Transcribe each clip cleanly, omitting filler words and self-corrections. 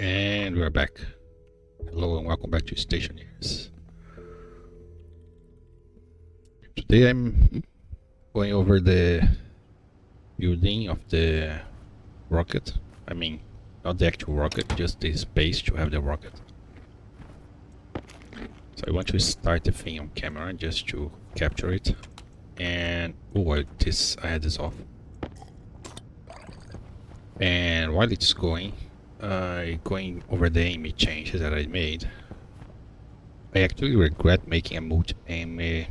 And we're back. Hello and welcome back to Stationeers. Today I'm going over the building of the rocket. I mean, not the actual rocket, just the space to have the rocket. So I want to start the thing on camera just to capture it. And I had this off. And while it's going over the AIME changes that I made, I actually regret making a multi-AIME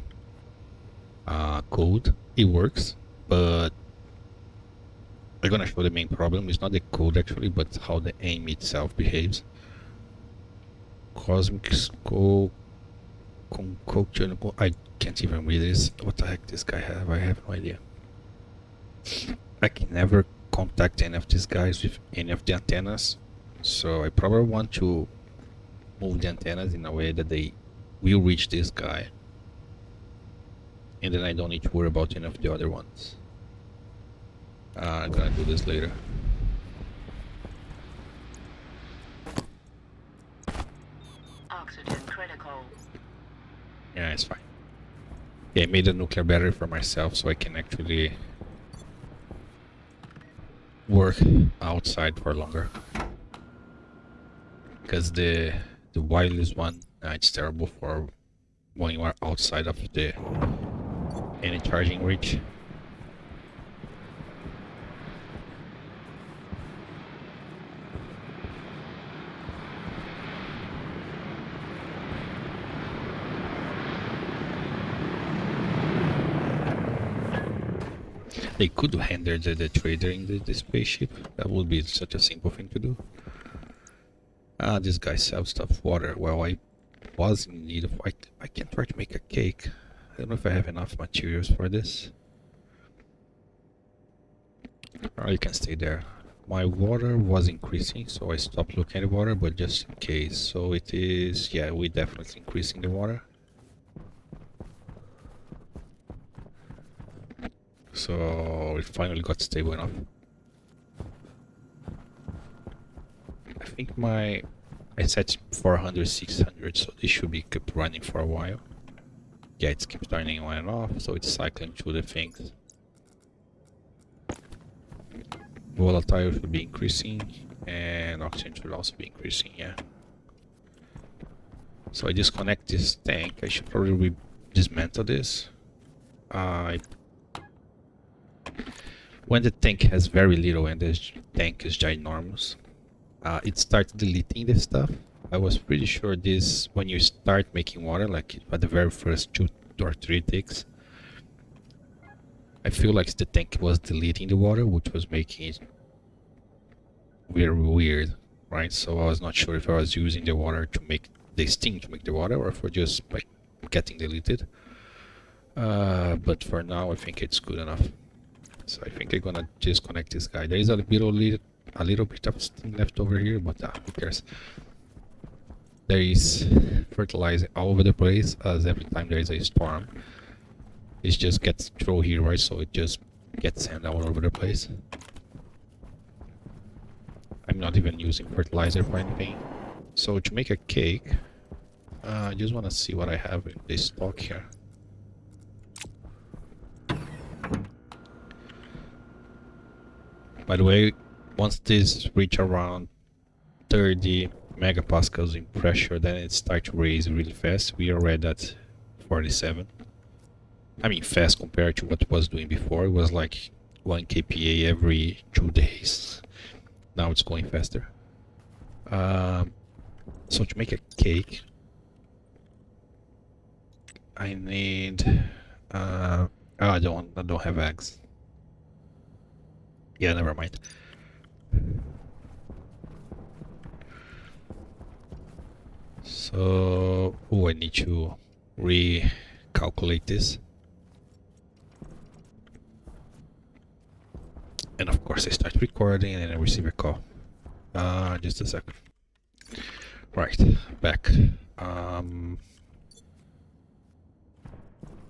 code. It works, but I'm gonna show the main problem. It's not the code actually, but how the AIME itself behaves. Cosmic Scope Concoction. I can't even read this. What the heck this guy have? I have no idea. I can never contact any of these guys with any of the antennas, so I probably want to move the antennas in a way that they will reach this guy, and then I don't need to worry about any of the other ones. I'm gonna do this later. Oxygen critical. Yeah, it's fine. Yeah, I made a nuclear battery for myself so I can actually work outside for longer. Because the wireless one, it's terrible for when you are outside of any charging reach. They could handle the trader in the spaceship. That would be such a simple thing to do. This guy sells stuff. Water. Well, I was in need of... I can try to make a cake. I don't know if I have enough materials for this. Or you can stay there. My water was increasing, so I stopped looking at the water, but just in case. So it is... yeah, we're definitely increasing the water. So it finally got stable enough. I think I set 400, 600, so this should be kept running for a while. Yeah, it keeps turning on and off, so it's cycling through the things. Volatile should be increasing, and oxygen should also be increasing, yeah. So I disconnect this tank. I should probably dismantle this. When the tank has very little and the tank is ginormous, it starts deleting the stuff. I was pretty sure this, when you start making water, like at the very first 2 or 3 takes, I feel like the tank was deleting the water, which was making it very weird, right? So I was not sure if I was using the water to make the steam to make the water, or if we're just like getting deleted. But for now, I think it's good enough. So I think I'm gonna disconnect this guy. There is a little bit of steam left over here, but who cares? There is fertilizer all over the place, as every time there is a storm, it just gets thrown here, right? So it just gets sand all over the place. I'm not even using fertilizer for anything. So to make a cake, I just want to see what I have in this stock here. By the way, once this reach around 30 megapascals in pressure, then it starts to raise really fast. We are already at 47. I mean, fast compared to what it was doing before. It was like 1 kPa every 2 days. Now it's going faster. So to make a cake, I need... I don't have eggs. Yeah, never mind. So, I need to recalculate this. And of course I start recording and then I receive a call. Just a second. Right, back.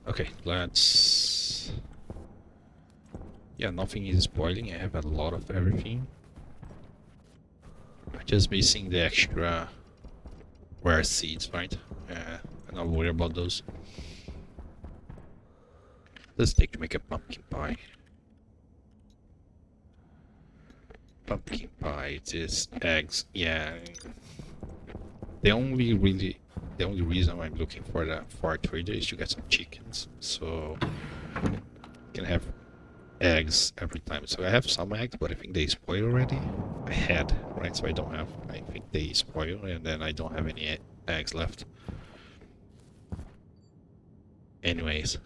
Okay, let's... yeah, nothing is spoiling. I have a lot of everything. I Just missing the extra rare seeds, right? I'm not worried about those. Let's take to make a pumpkin pie. Pumpkin pie, just eggs, yeah. The only reason I'm looking for the far trader is to get some chickens, so you can have eggs every time. So I have some eggs, but I think they spoil already. I had, right? So I don't have. I think they spoil, and then I don't have any eggs left. Anyways,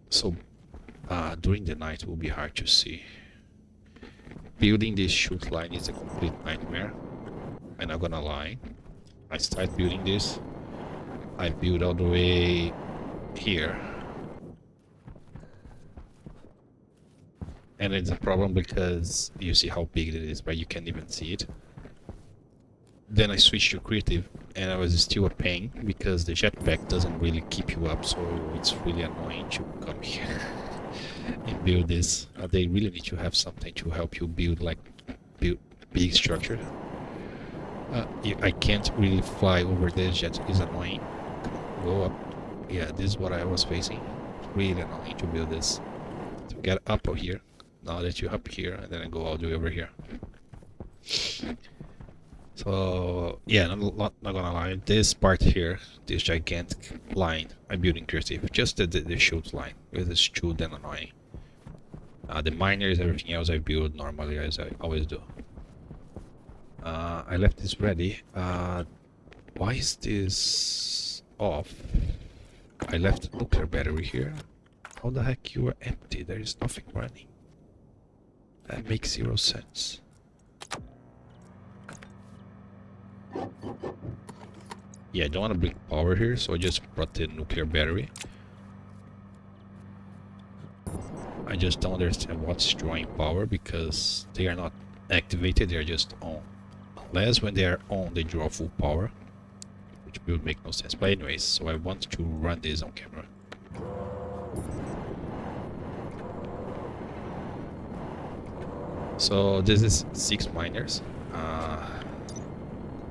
so during the night will be hard to see. Building this shoot line is a complete nightmare. I'm not gonna lie. I start building this. I build all the way here. And it's a problem because you see how big it is, but you can't even see it. Then I switched to creative and I was still a pain because the jetpack doesn't really keep you up, so it's really annoying to come here and build this. They really need to have something to help you build big structure. I can't really fly over this jet, is annoying. Go up. Yeah, this is what I was facing. Really annoying to build this. To get up here. Now that you're up here, and then I go all the way over here. So yeah, not gonna lie, this part here, this gigantic line, I'm building creative. Just the shoot line, because it's too damn annoying. The miners, everything else I build normally as I always do. I left this ready. Why is this off? I left the nuclear battery here. How the heck you are empty? There is nothing running. That makes 0 sense. Yeah, I don't want to bring power here, so I just brought the nuclear battery. I just don't understand what's drawing power because they are not activated, they are just on. Unless when they are on, they draw full power, which will make no sense. But anyways, so I want to run this on camera. So this is 6 miners.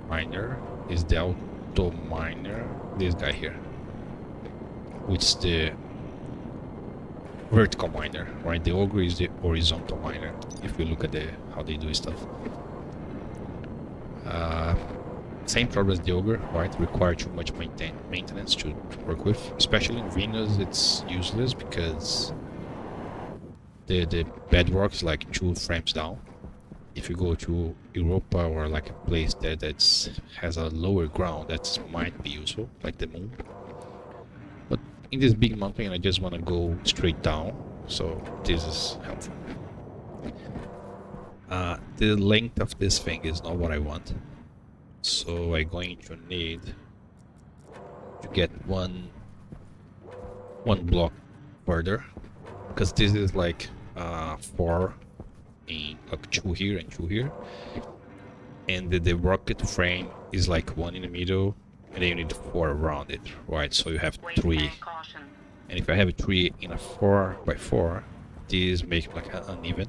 Miner is the auto miner, this guy here, which is the vertical miner, right? The ogre is the horizontal miner. If you look at how they do stuff. Same problem as the ogre, right? Require too much maintenance to work with. Especially in Venus, it's useless because the bedrock is like 2 frames down. If you go to Europa or like a place that has a lower ground, that might be useful, like the moon. But in this big mountain, I just want to go straight down, so this is helpful. The length of this thing is not what I want, so I'm going to need to get one block further, because this is like 4 in like 2 here and 2 here, and the rocket frame is like 1 in the middle, and then you need 4 around it, right? So you have 3, and if I have a 3 in a 4x4, this makes like uneven.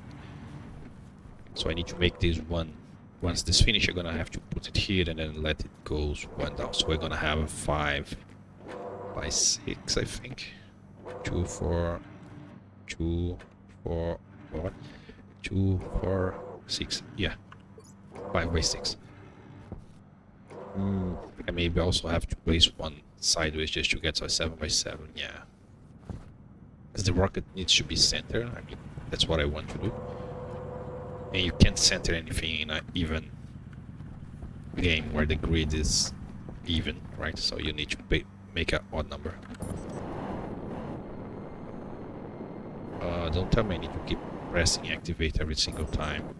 So I need to make this one. Once this finish, I'm gonna have to put it here and then let it go 1 down. So we're gonna have a 5x6, I think. 2, 4, 2, 4, what? 2, 4, 6. Yeah, 5x6. And maybe also have to place one sideways just to get to a 7x7. Yeah, because the rocket needs to be centered. I mean, that's what I want to do. And you can't center anything in an even game where the grid is even, right? So you need to make an odd number. Don't tell me I need to keep pressing activate every single time.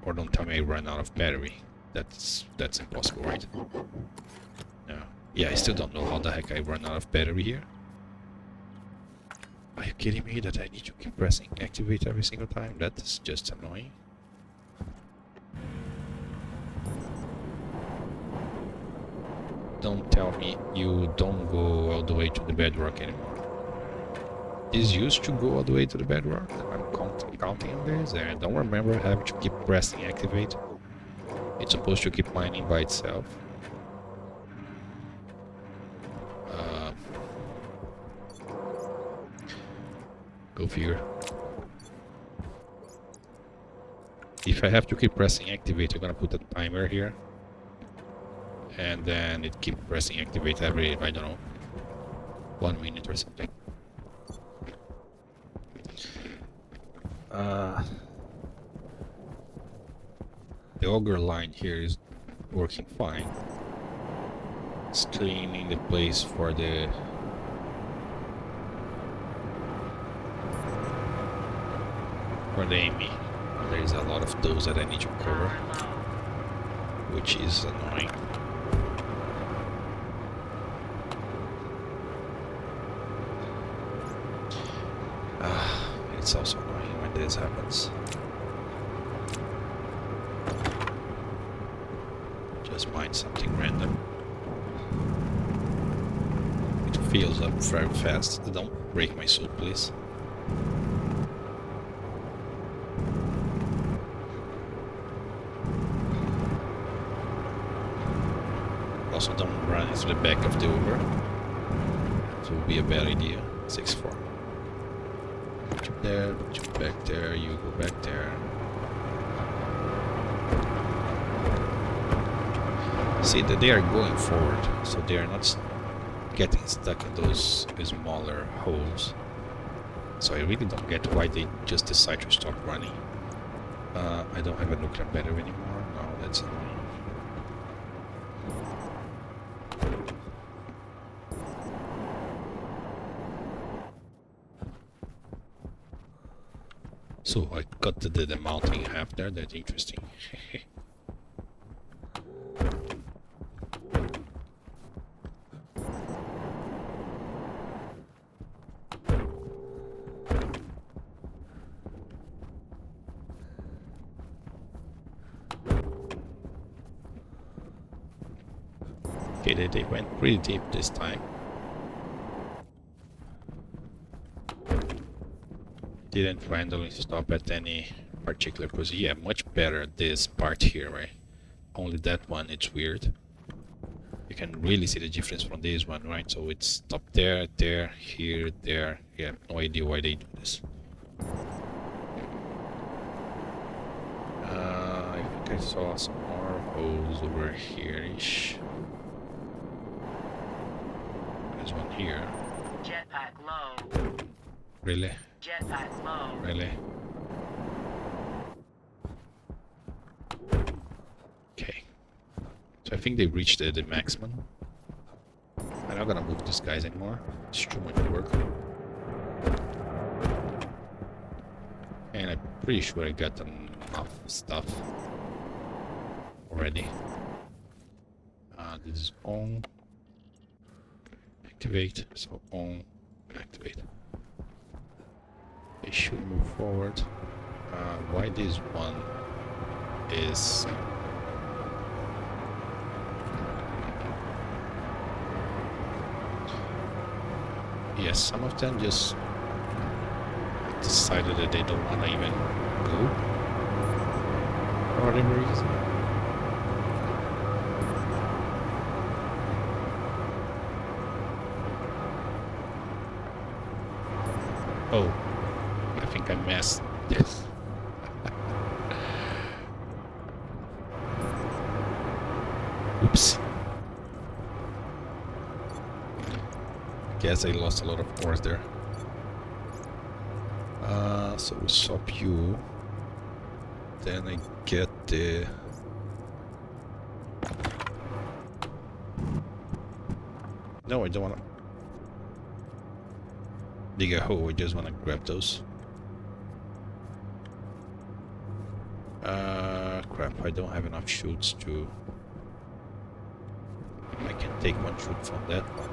Or don't tell me I run out of battery. That's impossible, right? No. Yeah, I still don't know how the heck I run out of battery here. Are you kidding me that I need to keep pressing activate every single time? That's just annoying. Don't tell me you don't go all the way to the bedrock anymore. This used to go all the way to the bedrock. I'm counting on this, and I don't remember having to keep pressing activate. It's supposed to keep mining by itself. Go figure. If I have to keep pressing activate, I'm gonna put a timer here. And then it keep pressing activate every, I don't know, 1 minute or something. The auger line here is working fine. It's cleaning the place for the AIME. There is a lot of those that I need to cover, which is annoying. It's also annoying when this happens. Just mine something random. It fills up very fast. Don't break my suit, please. Also, don't run into the back of the Uber. That will be a bad idea. 6-4. Jump there, jump back there, you go back there. See that they are going forward, so they are not getting stuck in those smaller holes. So I really don't get why they just decide to stop running. I don't have a nuclear battery anymore. No, that's annoying. So I cut the mounting in half there. That's interesting. Okay, they went pretty deep this time. Didn't randomly stop at any particular position. Yeah, much better this part here, right? Only that one, it's weird. You can really see the difference from this one, right? So it's stopped there, there, here, there. Yeah, no idea why they do this. I think I saw some more holes over here-ish. There's one here. Jetpack low. Really? Jetpack low. Really? Okay. So I think they reached the maximum. I'm not gonna move these guys anymore. It's too much work. And I'm pretty sure I got enough stuff already. This is on. Activate. So on. Activate. They should move forward. Why this one is... Yes, some of them just decided that they don't want to even go for whatever reason. Oh, I think I messed this. Oops. Guess I lost a lot of cores there. So we swap you. Then I get the... No, I don't wanna dig a hole, I just wanna grab those. Crap, I don't have enough chutes to... I can take one chute from that one.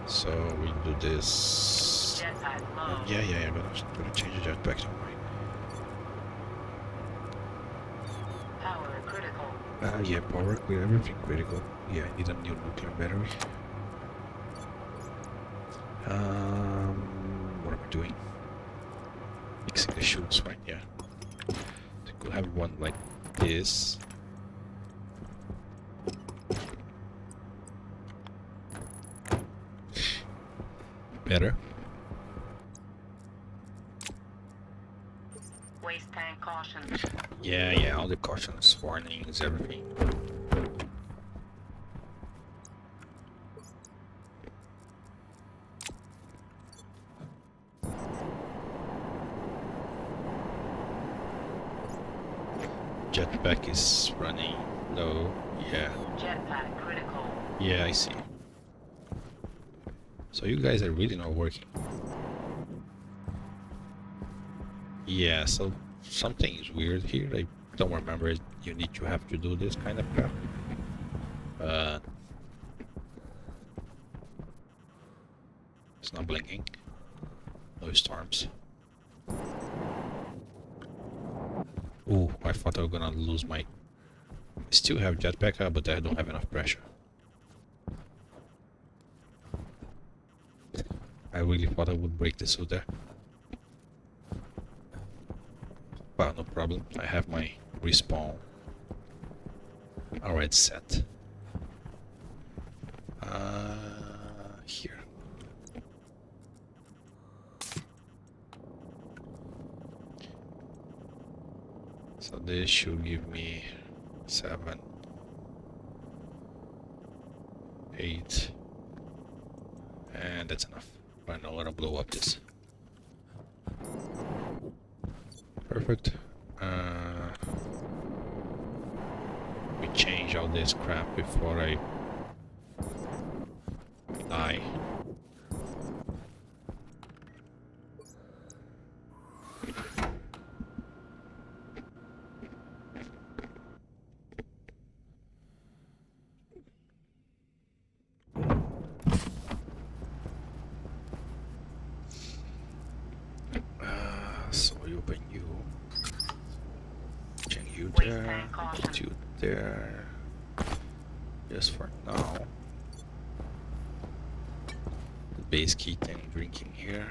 So we do this. Jetpack low. Yeah, I'm gonna change the jetpack, don't worry. Power critical. Yeah, power, everything critical. Yeah, I need a new nuclear battery. What am I doing? Fixing the chutes, right? Yeah. So could have one like this. Better. Waste tank caution. Yeah, all the cautions, warnings, everything. Jetpack is running low. Yeah. Jetpack critical. Yeah, I see. So you guys are really not working. Yeah, so something is weird here. I don't remember you need to have to do this kind of crap. It's not blinking. No storms. Ooh, I thought I was gonna lose my... I still have jetpack, but I don't have enough pressure. I really thought I would break the suit there. Well, no problem. I have my respawn already set. Here. So this should give me 7, 8, and that's enough. I know I'm gonna blow up this. Perfect. We change all this crap before I die. So we open you. Change you there. Put you there. Just for now. The base kit and drinking here.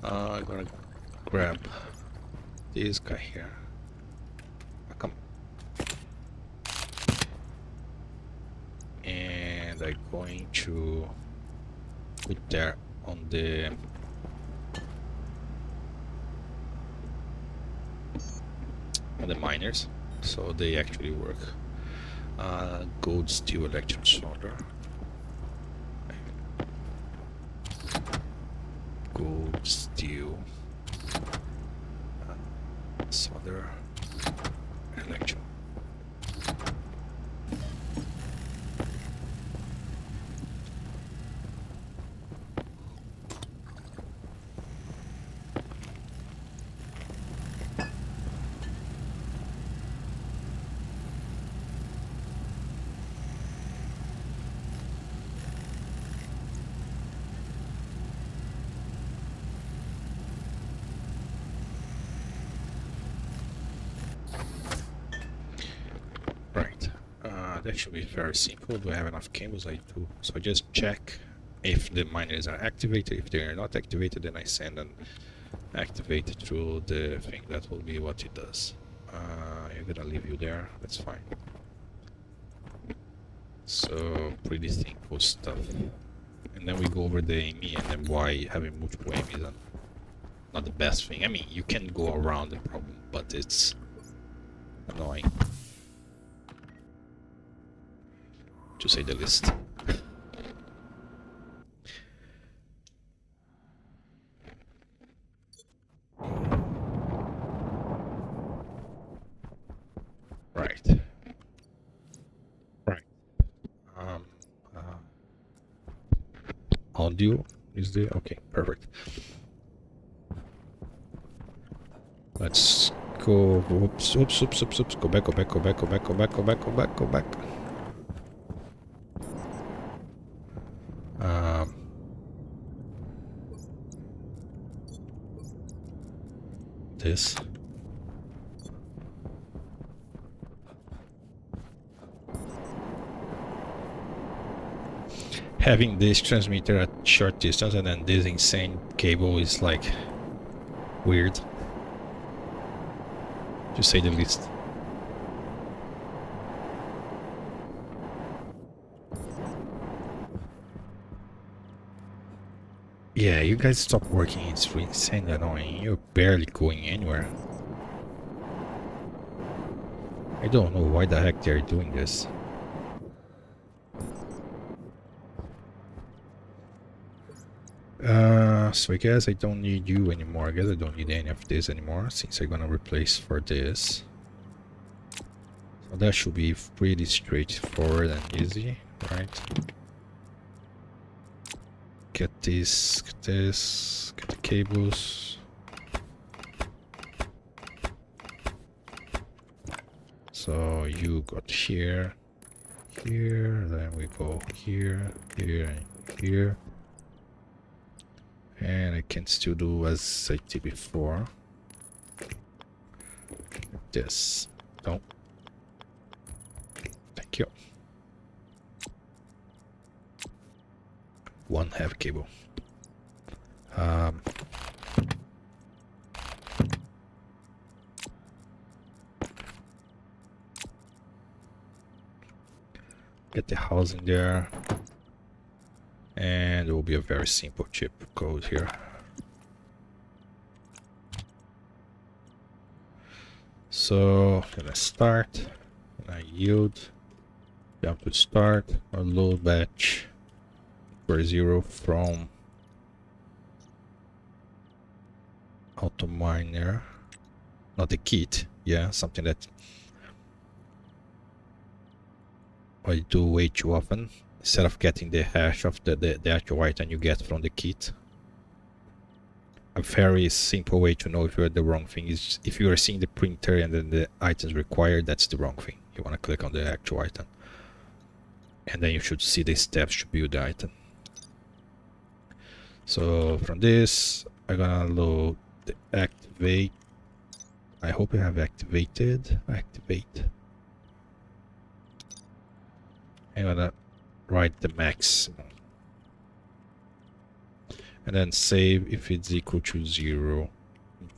I'm gonna grab this guy here. Come. And I'm going to put there on the miners, so they actually work. Gold, steel, electron, solder. Gold, steel, solder, electron. That should be very simple. Do I have enough cables? I do. So I just check if the miners are activated. If they are not activated, then I send an activate through the thing. That will be what it does. I'm gonna leave you there. That's fine. So pretty simple stuff. And then we go over the AIME and then why having multiple AIME is not the best thing. I mean, you can go around the problem, but it's annoying, to say the least. Right. Audio is there? Okay, perfect. Let's go. Oops. Go back. This. having this transmitter at short distance and then this insane cable is like weird, to say the least. Yeah, you guys stop working, it's really insane annoying. You're barely going anywhere. I don't know why the heck they're doing this. So I guess I don't need you anymore. I guess I don't need any of this anymore, since I'm gonna replace for this. So that should be pretty straightforward and easy, right? Get this, get the cables. So you got here, then we go here, and here. And I can still do as I did before. This. No. Thank you. One heavy cable. Get the house in there. And it will be a very simple chip code here. So gonna start, gonna yield, jump to start, or load batch for 0 from auto miner, not the kit, yeah, something that I do way too often. Instead of getting the hash of the actual item you get from the kit. A very simple way to know if you're the wrong thing is if you are seeing the printer and then the items required, that's the wrong thing. You want to click on the actual item. And then you should see the steps to build the item. So from this, I'm gonna load the activate. I hope you have activated. Activate. I'm gonna write the maximum and then save if it's equal to 0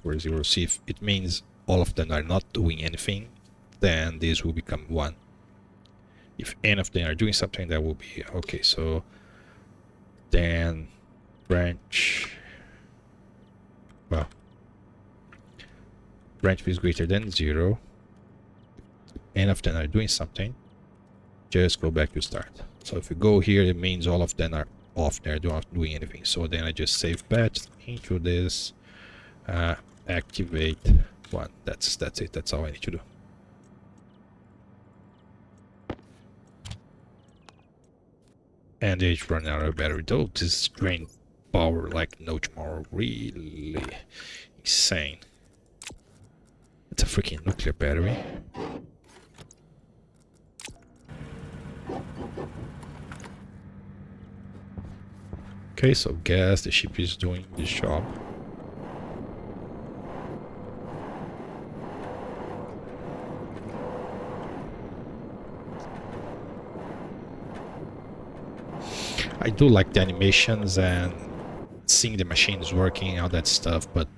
for 0. See if it means all of them are not doing anything, then this will become 1. If any of them are doing something, that will be okay. So then branch, well, branch is greater than 0. Any of them are doing something, just go back to start. So if you go here, it means all of them are off there, not doing anything. So then I just save batch into this, activate 1. That's it. That's all I need to do. And it's running out of battery. Though this drain power like no tomorrow. Really insane. It's a freaking nuclear battery. Okay, so guess the ship is doing this job. I do like the animations and seeing the machines working, all that stuff, but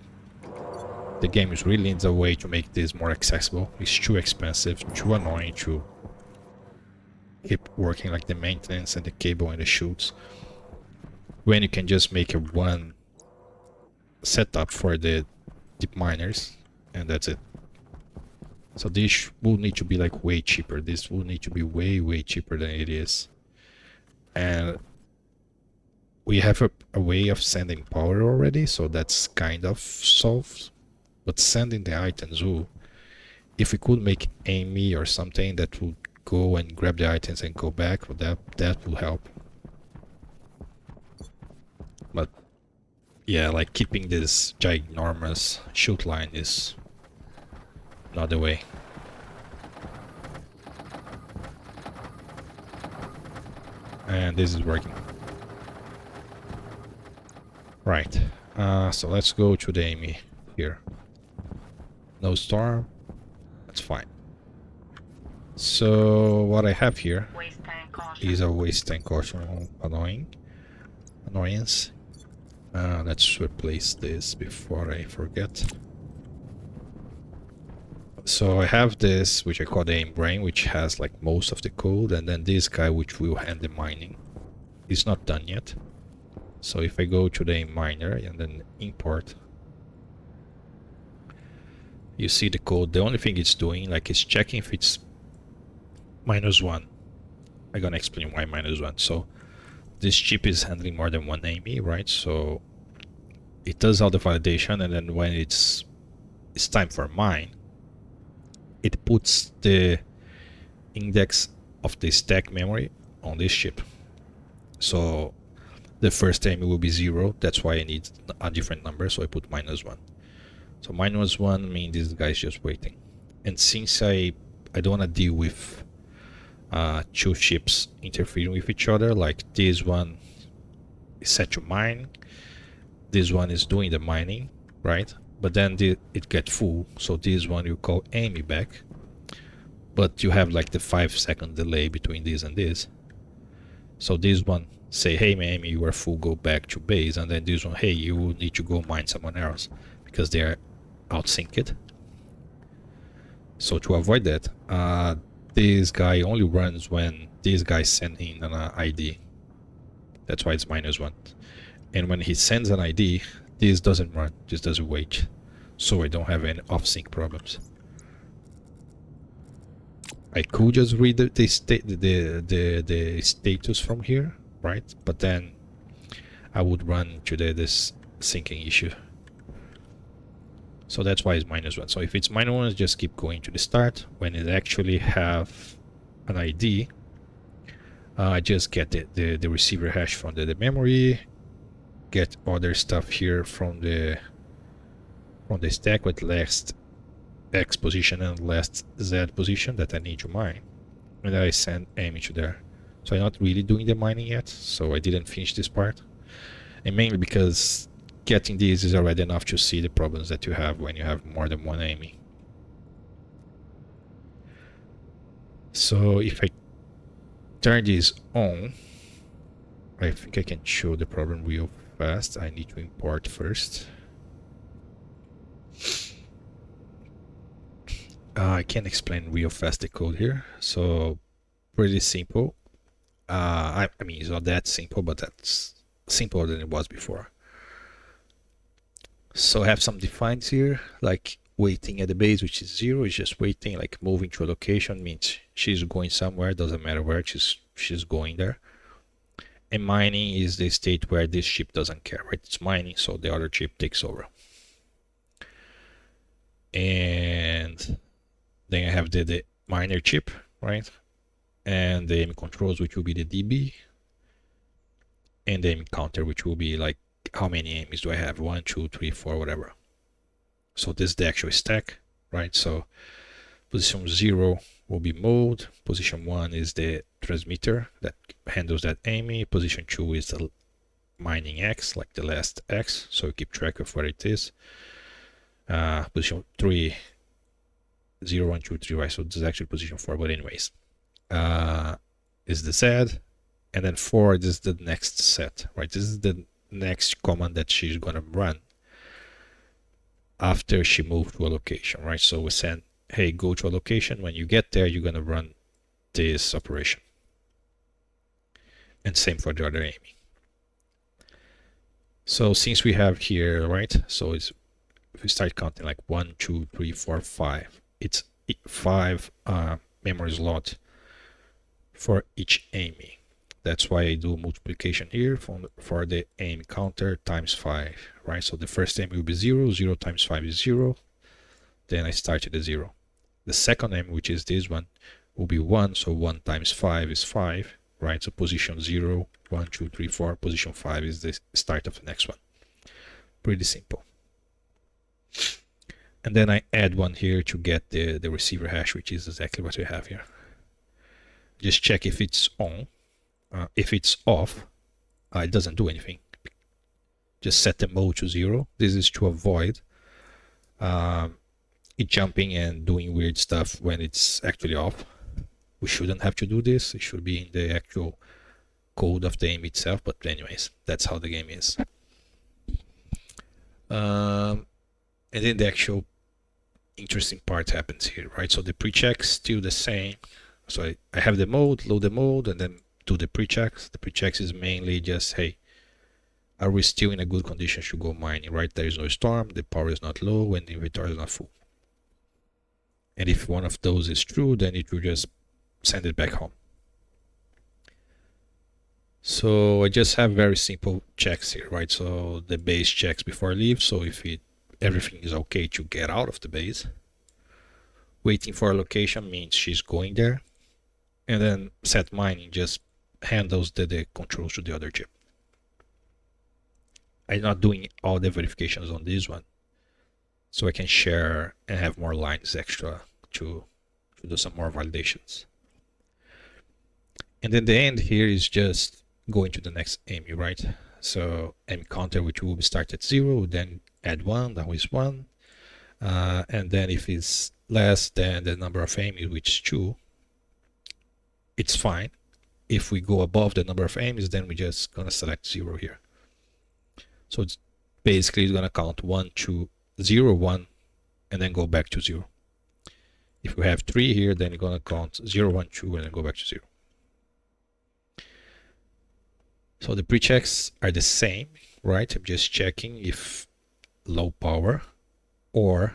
the game is really needs a way to make this more accessible. It's too expensive, too annoying to keep working, like the maintenance and the cable and the chutes, when you can just make a one setup for the deep miners and that's it. So this will need to be like way cheaper. This will need to be way cheaper than it is. And we have a way of sending power already, so that's kind of solved. But sending the items, ooh, if we could make AIME or something that would go and grab the items and go back, that would help. But yeah, like keeping this ginormous chute line is not the way. And this is working. Right, so let's go to the AIME here. No storm, that's fine. So what I have here, Waste tank caution. is a waste tank caution annoyance. Let's replace this before I forget. So I have this, which I call the AIME brain, which has like most of the code, and then this guy, which will handle mining. It's not done yet. So if I go to the AIME miner and then import, you see the code. The only thing it's doing, like, it's checking if it's -1. I'm gonna explain why -1. So this chip is handling more than one AIME, right? So it does all the validation, and then when it's time for mine, it puts the index of the stack memory on this chip. So the first AIME will be 0. That's why I need a different number, so I put -1. So -1 means this guy's just waiting. And since I don't want to deal with two chips interfering with each other, like this one is set to mine, this one is doing the mining, right? But then it gets full, so this one you call AIME back, but you have like the 5-second delay between this and this. So this one say, hey AIME, you are full, go back to base, and then this one, hey, you need to go mine someone else, because they are out-synced. So to avoid that, this guy only runs when this guy sends in an ID. That's why it's -1. And when he sends an ID, this doesn't run, just does wait. So I don't have any off-sync problems. I could just read the status from here, right? But then I would run into this syncing issue. So that's why it's -1. So if it's -1, just keep going to the start. When it actually have an ID, I just get the receiver hash from the memory, get other stuff here from the stack with last X position and last Z position that I need to mine, and then I send AIME to there. So I'm not really doing the mining yet, so I didn't finish this part, and mainly because getting these is already enough to see the problems that you have when you have more than one AIME. So if I turn this on, I think I can show the problem real fast. I need to import first. I can explain real fast the code here. So pretty simple. I mean, it's not that simple, but that's simpler than it was before. So I have some defines here, like waiting at the base, which is 0, is just waiting. Like moving to a location means she's going somewhere, doesn't matter where, she's going there. And mining is the state where this chip doesn't care, right? It's mining, so the other chip takes over. And then I have the miner chip, right? And the AIME controls, which will be the DB, and the AIME counter, which will be like how many AIMEs do I have? 1, 2, 3, 4, whatever. So this is the actual stack, right? So position 0 will be mode. Position 1 is the transmitter that handles that AIME. Position 2 is the mining X, like the last X, so you keep track of where it is. Position 3, 0, 1, 2, 3, right? So this is actually position 4, but anyways, is the Z, and then 4 this is the next set, right? This is the next command that she's gonna run after she moved to a location, right? So we send, hey, go to a location. When you get there, you're gonna run this operation, and same for the other AIME. So since we have here, right, so it's, if we start counting like 1, 2, 3, 4, 5, it's 5 memory slot for each AIME. That's why I do multiplication here for the AIME counter times 5, right? So the first AIME will be 0, 0 times 5 is 0, then I start at the 0. The second AIME, which is this one, will be 1, so 1 times 5 is 5, right? So position 0, 1, 2, 3, 4, position 5 is the start of the next one. Pretty simple. And then I add one here to get the receiver hash, which is exactly what we have here. Just check if it's on. If it's off, it doesn't do anything. Just set the mode to 0. This is to avoid it jumping and doing weird stuff when it's actually off. We shouldn't have to do this. It should be in the actual code of the AIME itself, but anyways, that's how the game is. And then the actual interesting part happens here, right? So the pre-check's still the same. So I have the mode, load the mode, and then do the pre-checks. The pre-checks is mainly just, hey, are we still in a good condition to go mining, right? There is no storm, the power is not low, and the inventory is not full. And if one of those is true, then it will just send it back home. So I just have very simple checks here, right? So the base checks before I leave. So if everything is okay to get out of the base. Waiting for a location means she's going there. And then set mining just handles the controls to the other chip. I'm not doing all the verifications on this one, so I can share and have more lines extra to do some more validations. And then the end here is just going to the next AIME, right? So AIME counter, which will start at 0, then add 1, now is 1. And then if it's less than the number of AIMEs, which is 2, it's fine. If we go above the number of AIMEs, then we're just gonna select 0 here. So it's basically gonna count 1, 2, 0, 1, and then go back to 0. If we have 3 here, then you're gonna count 0, 1, 2, and then go back to 0. So the pre-checks are the same, right? I'm just checking if low power or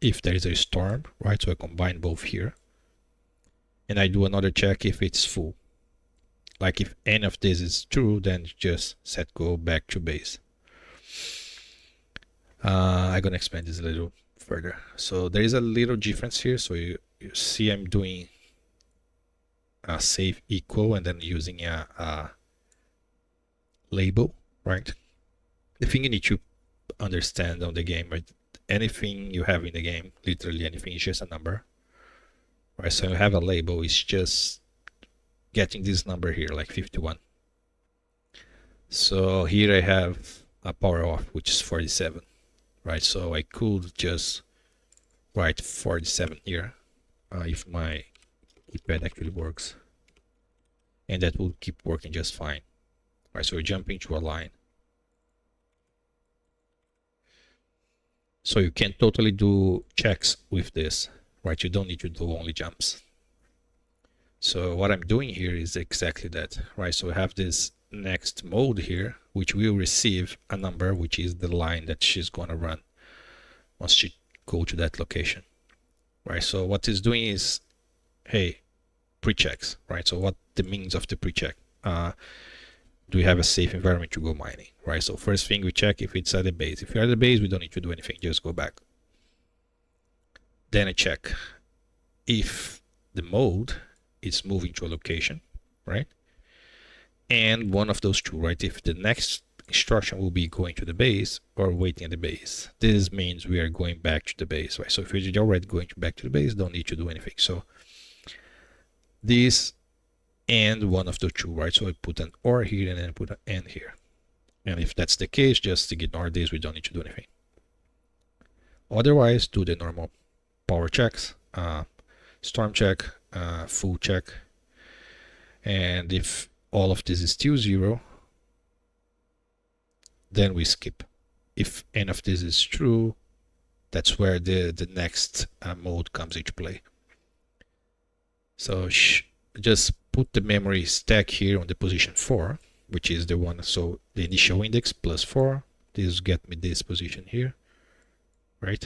if there is a storm, right? So I combine both here. And I do another check if it's full. Like if any of this is true, then just set go back to base. I'm gonna expand this a little further. So there is a little difference here. So you see I'm doing a save equal and then using a label, right? The thing you need to understand on the game, right? Anything you have in the game, literally anything, is just a number. Right, so you have a label, it's just getting this number here, like 51. So here I have a power off, which is 47, right? So I could just write 47 here, if my keypad actually works. And that will keep working just fine. Right, so we're jumping to a line. So you can totally do checks with this, right? You don't need to do only jumps. So what I'm doing here is exactly that, right? So we have this next mode here, which will receive a number, which is the line that she's gonna run once she go to that location, right? So what it's doing is, hey, pre-checks, right? So what the means of the pre-check? Do we have a safe environment to go mining, right? So first thing we check if it's at the base. If you're at the base, we don't need to do anything, just go back. Then I check if the mode is moving to a location, right? And one of those two, right? If the next instruction will be going to the base or waiting at the base. This means we are going back to the base, right? So if you're already going back to the base, don't need to do anything. So this and one of the two, right? So I put an OR here and then put an AND here. And if that's the case, just ignore this, we don't need to do anything. Otherwise, do the normal power checks, storm check, full check. And if all of this is still 0, then we skip. If any of this is true, that's where the next mode comes into play. So just put the memory stack here on the position 4, which is the one, so the initial index plus 4, this get me this position here, right?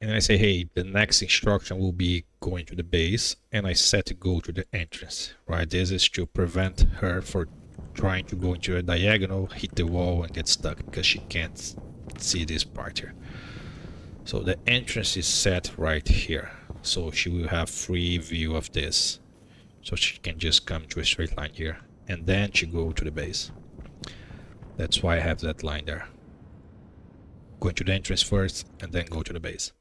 And I say, hey, the next instruction will be going to the base, and I set to go to the entrance, right? This is to prevent her for trying to go into a diagonal, hit the wall and get stuck because she can't see this part here. So the entrance is set right here. So she will have free view of this. So she can just come to a straight line here and then she go to the base. That's why I have that line there. Going to the entrance first and then go to the base.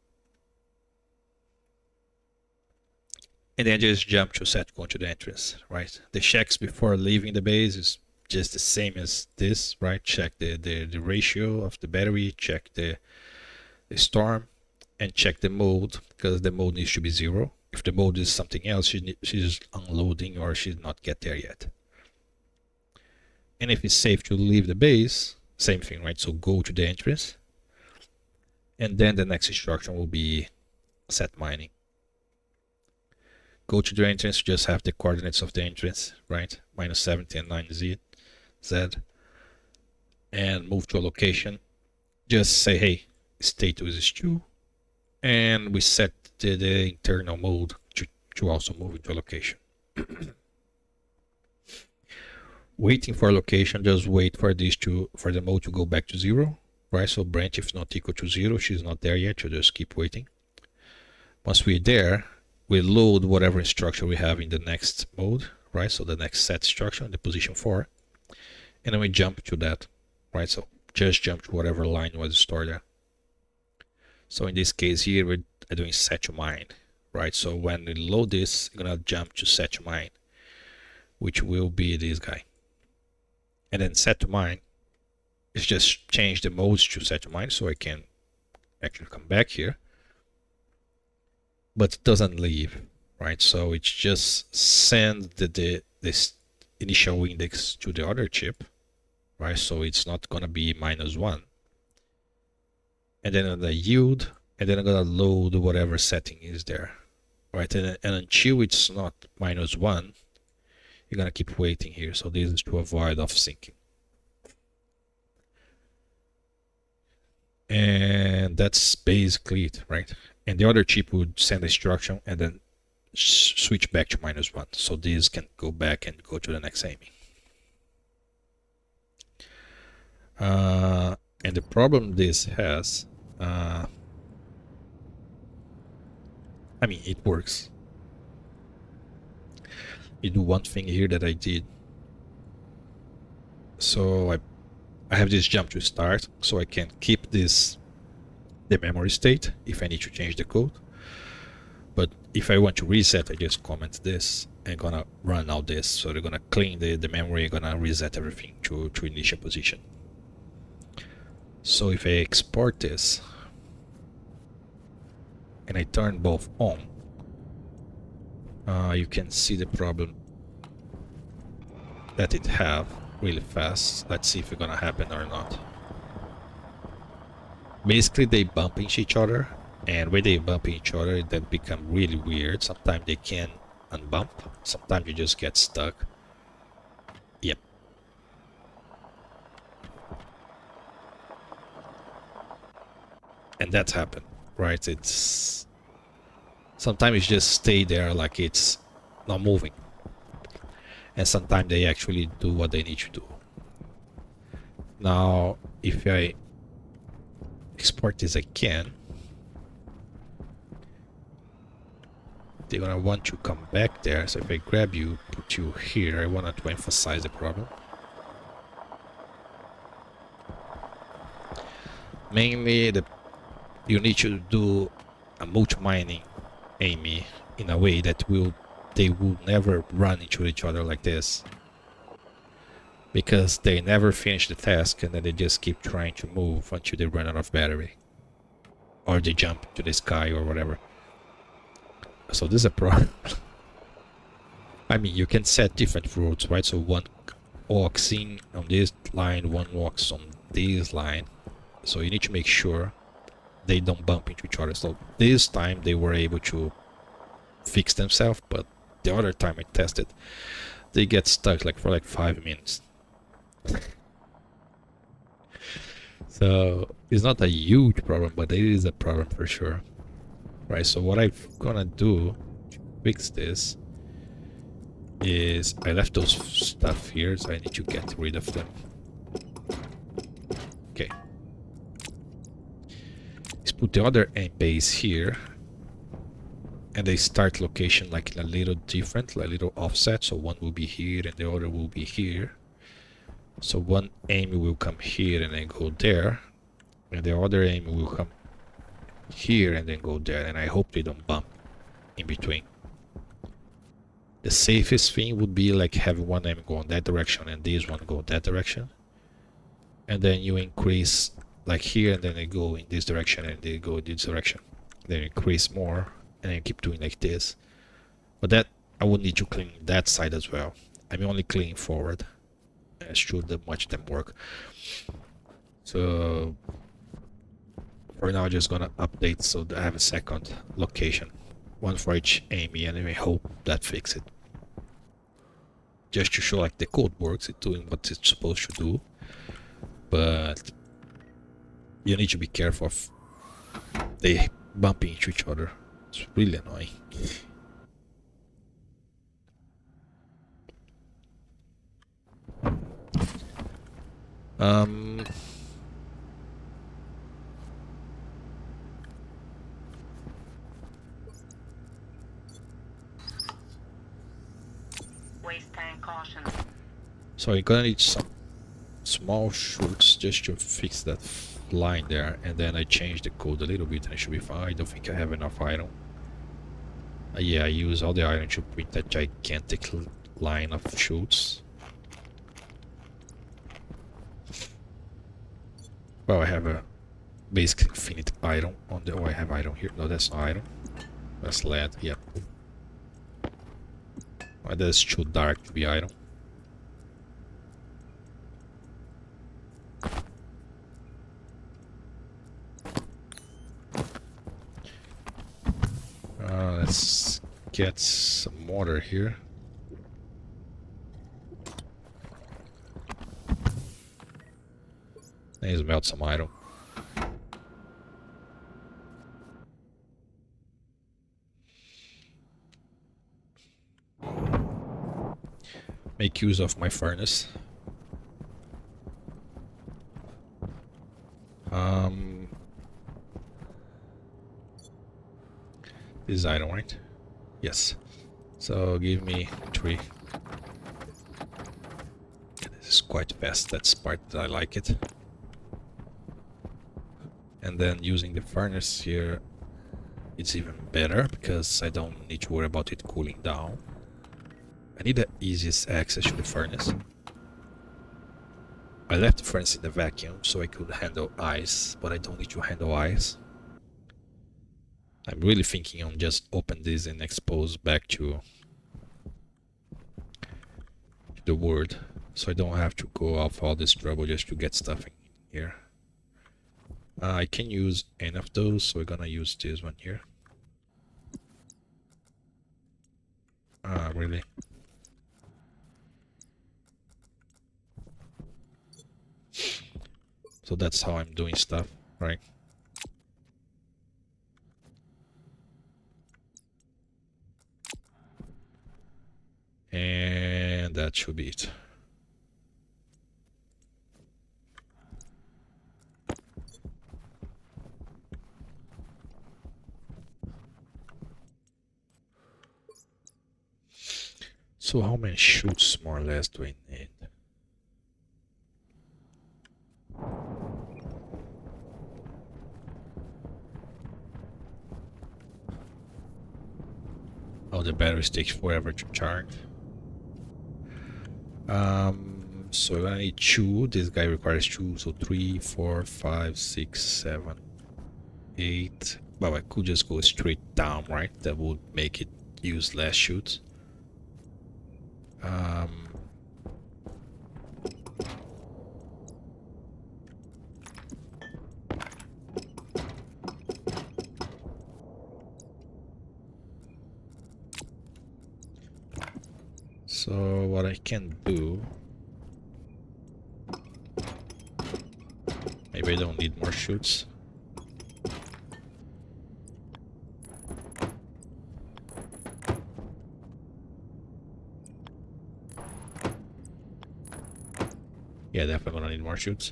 And then just jump to set going to the entrance, right? The checks before leaving the base is just the same as this, right? Check the ratio of the battery, check the storm, and check the mode, because the mode needs to be 0. If the mode is something else, she's unloading or she's not get there yet. And if it's safe to leave the base, same thing, right? So go to the entrance, and then the next instruction will be set mining. Go to the entrance, just have the coordinates of the entrance, right? -70 and 9z, and move to a location. Just say, hey, status is 2, and we set the internal mode to also move into a location. Waiting for a location, just wait for the mode to go back to 0, right? So branch, if not equal to 0, she's not there yet, so just keep waiting. Once we're there, we load whatever instruction we have in the next mode, right? So the next set instruction, the position 4, and then we jump to that, right? So just jump to whatever line was stored there. So in this case here, we're doing set to mine, right? So when we load this, we're gonna jump to set to mine, which will be this guy. And then set to mine is just change the modes to set to mine, so I can actually come back here. But it doesn't leave, right? So it's just send this initial index to the other chip, right? So it's not gonna be -1. And then I'm gonna yield, and then I'm gonna load whatever setting is there, right? And until it's not -1, you're gonna keep waiting here. So this is to avoid off syncing. And that's basically it, right? And the other chip would send the instruction and then switch back to -1. So this can go back and go to the next AIME. And the problem this has, I mean, it works. You do one thing here that I did. So I have this jump to start, so I can keep the memory state if I need to change the code. But if I want to reset, I just comment this and gonna run out this. So they're gonna clean the memory, gonna reset everything to initial position. So if I export this and I turn both on, you can see the problem that it have really fast. Let's see if it's gonna happen or not. Basically they bump into each other, and when they bump into each other, that become really weird. Sometimes they can unbump, sometimes you just get stuck. Yep. And that's happened, right? It's sometimes it just stay there like it's not moving, and sometimes they actually do what they need to do. Now if I export this again, they're gonna want to come back there. So if I grab you, put you here, I wanted to emphasize the problem. Mainly you need to do a multi-mining AIME in a way that they will never run into each other like this, because they never finish the task and then they just keep trying to move until they run out of battery, or they jump to the sky or whatever. So this is a problem. I mean, you can set different routes, right? So one walks in on this line, one walks on this line, so you need to make sure they don't bump into each other. So this time they were able to fix themselves, but the other time I tested, they get stuck for like 5 minutes. So it's not a huge problem, but it is a problem for sure, right? So what I'm gonna do to fix this is I left those stuff here, so I need to get rid of them. Okay, let's put the other end base here, and they start location like a little different, like a little offset. So one will be here and the other will be here. So one AIME will come here and then go there, and the other AIME will come here and then go there, and I hope they don't bump in between. The safest thing would be like having one AIME go in that direction and this one go that direction, and then you increase like here, and then they go in this direction and they go in this direction. then increase more, and then keep doing like this. But that I would need to clean that side as well. I'm only cleaning forward. I should much them work. So for now, I'm just gonna update so that I have a second location, one for each AIME, and I hope that fix it. Just to show like the code works, it's doing what it's supposed to do, but you need to be careful of they bumping into each other. It's really annoying. Waste tank caution. So you're gonna need some small chutes just to fix that line there, and then I changed the code a little bit and it should be fine. I don't think I have enough iron. Yeah, I use all the iron to print that gigantic line of chutes. Well, I have a basically infinite iron on the... Oh, I have iron here. No, that's not iron. That's lead, yep. Oh, that's too dark to be iron. Let's get some water here. Let's melt some iron. Make use of my furnace. This is iron, right? Yes. So give me 3. This is quite fast. That's part that I like it. And then using the furnace here, it's even better because I don't need to worry about it cooling down. I need the easiest access to the furnace. I left the furnace in the vacuum so I could handle ice, but I don't need to handle ice. I'm really thinking on just open this and expose back to the world, so I don't have to go off all this trouble just to get stuff in here. I can use any of those, so we're gonna use this one here. Really? So that's how I'm doing stuff, right? And that should be it. So how many shoots more or less do I need? Oh, the batteries take forever to charge. So we're gonna need 2. This guy requires 2, so 3, 4, 5, 6, 7, 8. Well, I could just go straight down, right? That would make it use less shoots. So what I can do, maybe I don't need more shoots. Yeah, definitely gonna need more shoots.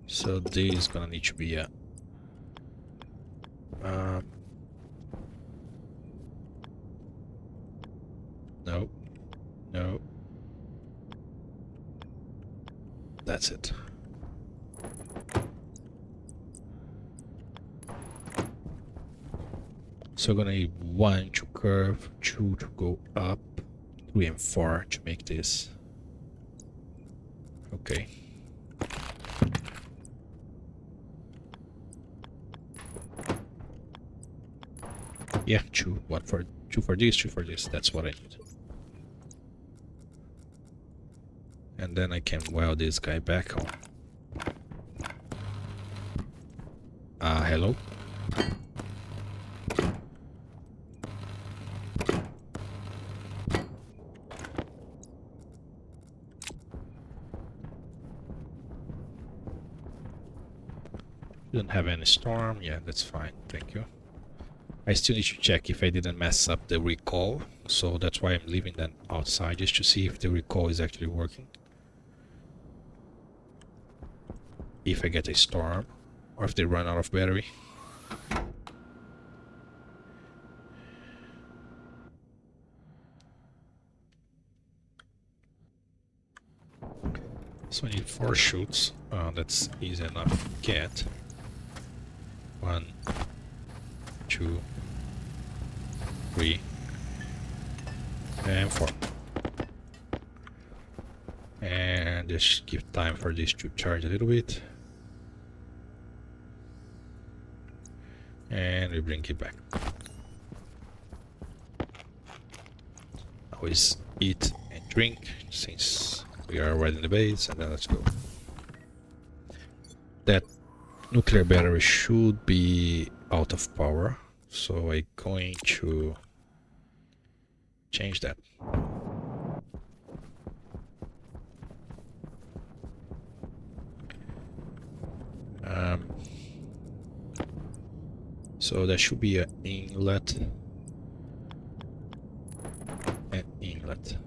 So this is gonna need to be a no, no. That's it. So we're gonna need 1 to curve, 2 to go up, 3 and 4 to make this. Okay. Yeah, two. Two for this, two for this. That's what I need. And then I can weld this guy back on. Hello? Didn't have any storm. Yeah, that's fine. Thank you. I still need to check if I didn't mess up the recall. So that's why I'm leaving them outside, just to see if the recall is actually working. If I get a storm, or if they run out of battery. So I need 4 chutes. That's easy enough to get. 1, 2, 3, and 4. And just give time for this to charge a little bit. And we bring it back. Always eat and drink since we are already in the base, and then let's go. That nuclear battery should be out of power, so I'm going to change that. So there should be an inlet. An inlet.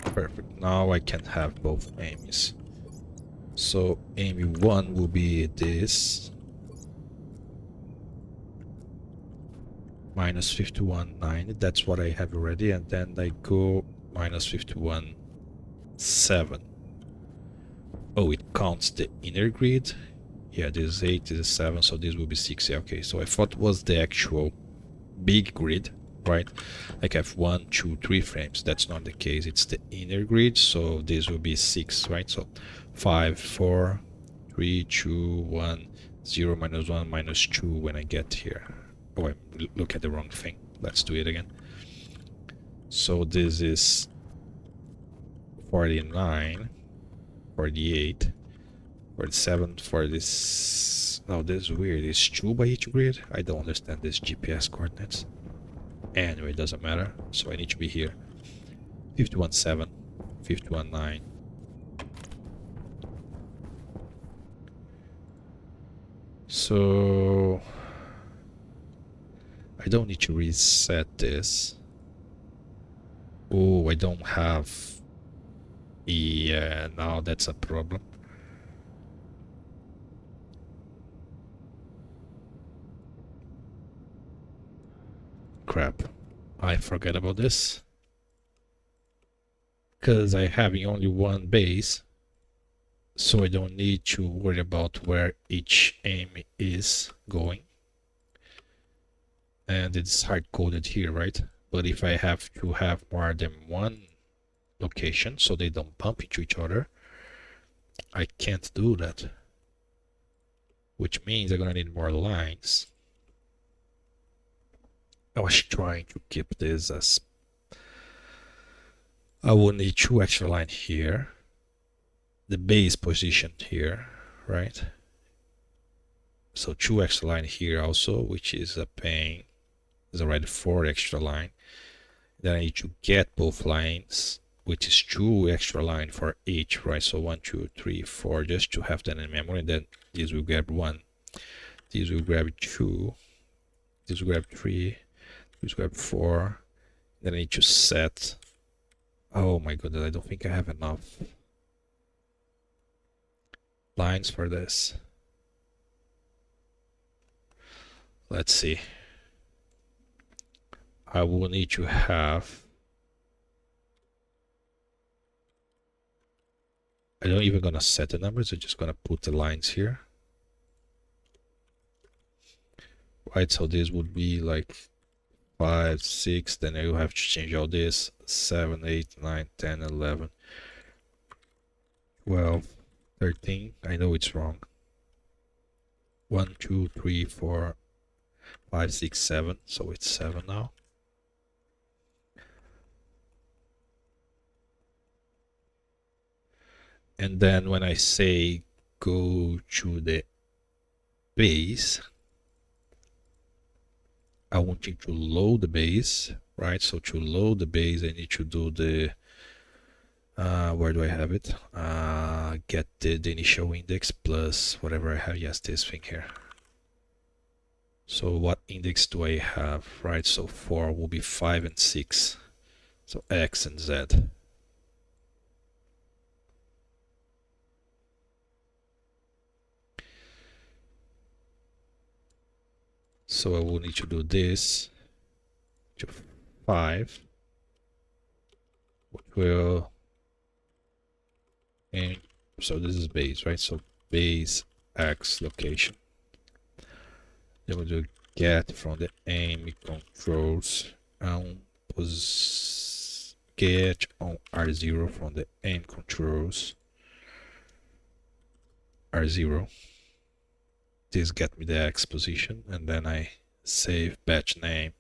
Perfect. Now I can have both AIMEs. So AIME 1 will be this. Minus 51.9. That's what I have already. And then I go minus 51.7. Oh, it counts the inner grid. Yeah, this is 8, this is 7, so this will be 6. Yeah, okay, so I thought it was the actual big grid, right? Like I have 1, 2, 3 frames. That's not the case. It's the inner grid, so this will be 6, right? So 5, 4, 3, 2, 1, 0, minus 1, minus 2 when I get here. Oh, I look at the wrong thing. Let's do it again. So this is 49, 48, 47 for this. No, this is weird. It's 2 by each grid. I don't understand these GPS coordinates. Anyway, it doesn't matter. So I need to be here. 51.7, 51.9. So I don't need to reset this. Oh, I don't have. Yeah, now that's a problem. Crap. I forgot about this. Because I having only one base, so I don't need to worry about where each AIME is going. And it's hard-coded here, right? But if I have to have more than one location so they don't bump into each other, I can't do that. Which means I'm gonna need more lines. I was trying to keep this as I will need 2 extra lines here, the base position here, right? So 2 extra line here also, which is a pain. There's already 4 extra line. Then I need to get both lines, which is 2 extra line for each, right? So 1, 2, 3, 4, just to have that in memory. Then this will grab 1, this will grab 2, this will grab 3, this will grab 4. Then I need to set. Oh my goodness, I don't think I have enough lines for this. Let's see. I will need to have. I'm not even gonna set the numbers, I'm just gonna put the lines here. Right, so this would be like 5, 6, then I will have to change all this. 7, 8, 9, 10, 11, 12, 13. I know it's wrong. 1, 2, 3, 4, 5, 6, 7. So it's 7 now. And then when I say go to the base, I want you to load the base, right? So to load the base, I need to do the where do I have it? Get the initial index plus whatever I have. Yes, this thing here. So what index do I have, right? So 4 will be 5 and 6. So X and Z. So I will need to do this to 5, which will, and so this is base, right? So base X location. Then we'll do get from the AIME controls on get on R0 from the AIME controls R0. This get me the X position, and then I save batch name.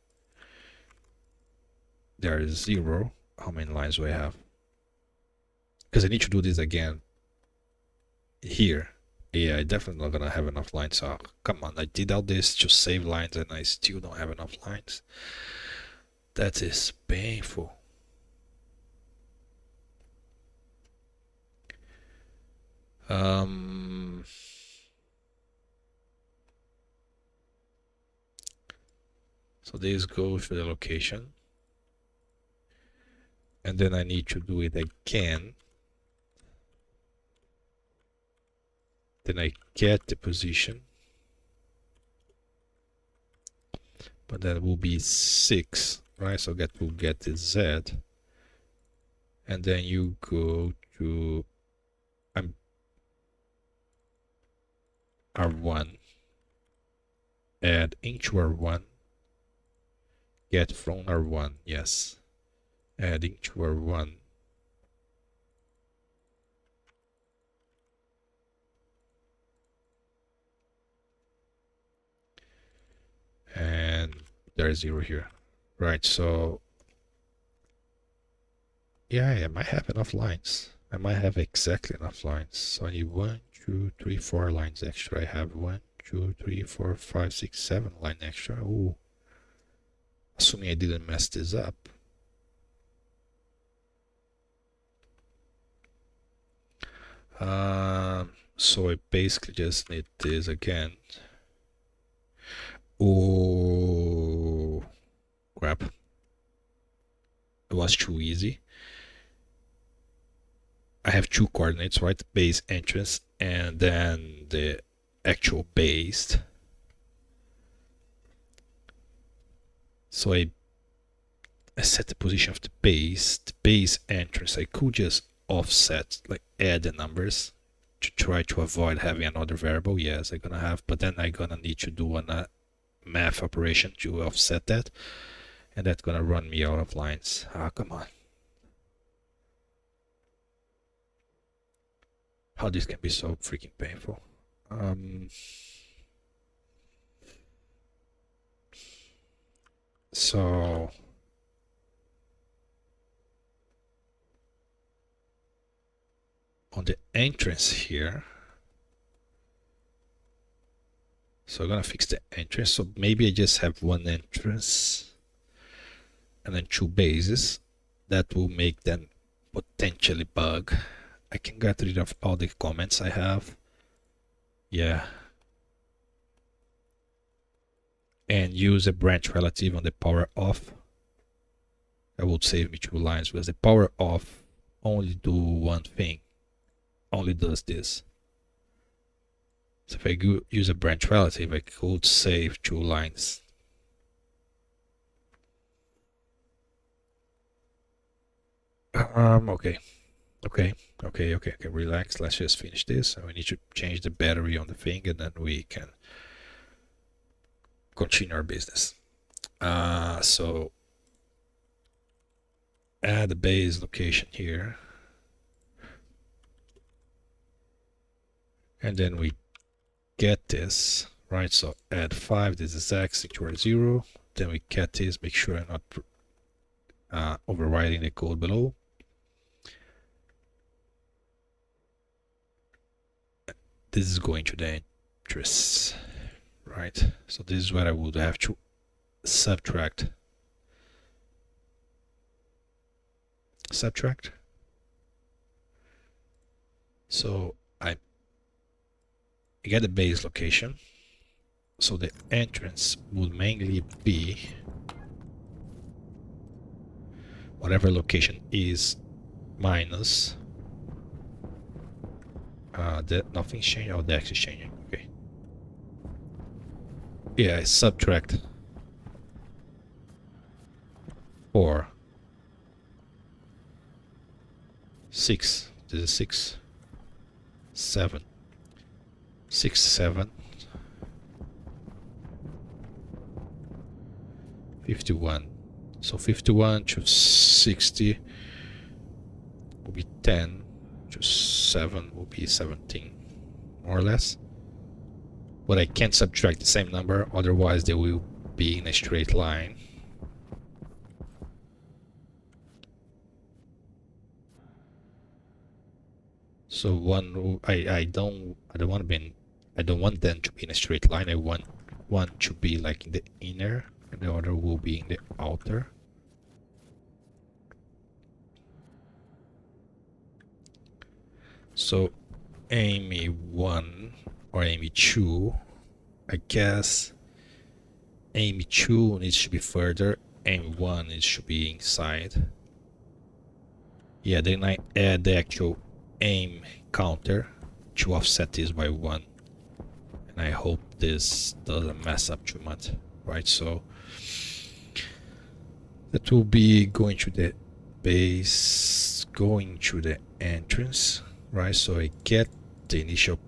There is 0. How many lines do I have? Because I need to do this again here. Yeah, I definitely not gonna have enough lines. So come on, I did all this to save lines and I still don't have enough lines. That is painful. So this goes to the location, and then I need to do it again. Then I get the position, but that will be 6, right? So that will get the Z, and then you go to R1, add into R1, get from R1, yes, adding to R1. And there's 0 here, right? So yeah, I might have enough lines. I might have exactly enough lines. So I need 1, 2, 3, 4 lines extra. I have 1, 2, 3, 4, 5, 6, 7 line extra. Ooh. Assuming I didn't mess this up. So I basically just need this again. Oh, crap. It was too easy. I have 2 coordinates, right? Base entrance and then the actual base. So I set the position of the base entrance. I could just offset, like add the numbers to try to avoid having another variable. Yes, I'm gonna have, but then I'm gonna need to do a math operation to offset that, and that's gonna run me out of lines. Ah, come on. How this can be so freaking painful. So on the entrance here, so I'm gonna fix the entrance. So maybe I just have 1 entrance and then 2 bases. That will make them potentially bug. I can get rid of all the comments I have. Yeah. And use a branch relative on the power off. That would save me 2 lines because the power off only do one thing. Only does this. So if I use a branch relative, I could save 2 lines. Okay. Relax. Let's just finish this. So we need to change the battery on the thing, and then we can continue our business. So add the base location here, and then we get this, right? So add 5, this is x, equal 0. Then we get this, make sure I'm not overriding the code below. This is going to the interest, right? So this is where I would have to subtract. So I get the base location. So the entrance would mainly be whatever location is minus nothing's changing. Oh, the x is changing. Okay. Yeah, I subtract 4, 6. This is 6, 7, 6, 7, 51. So 51 to 60 will be 10, to 7 will be 17, more or less. But I can't subtract the same number, otherwise they will be in a straight line. So I don't want them to be in a straight line. I want one to be like in the inner, and the other will be in the outer. So AIME 1 or AIME 2, I guess AIME 2 needs to be further, AIME 1 needs to be inside. Yeah, then I add the actual AIME counter to offset this by 1. And I hope this doesn't mess up too much, right? So that will be going to the base, going to the entrance, right? So I get the initial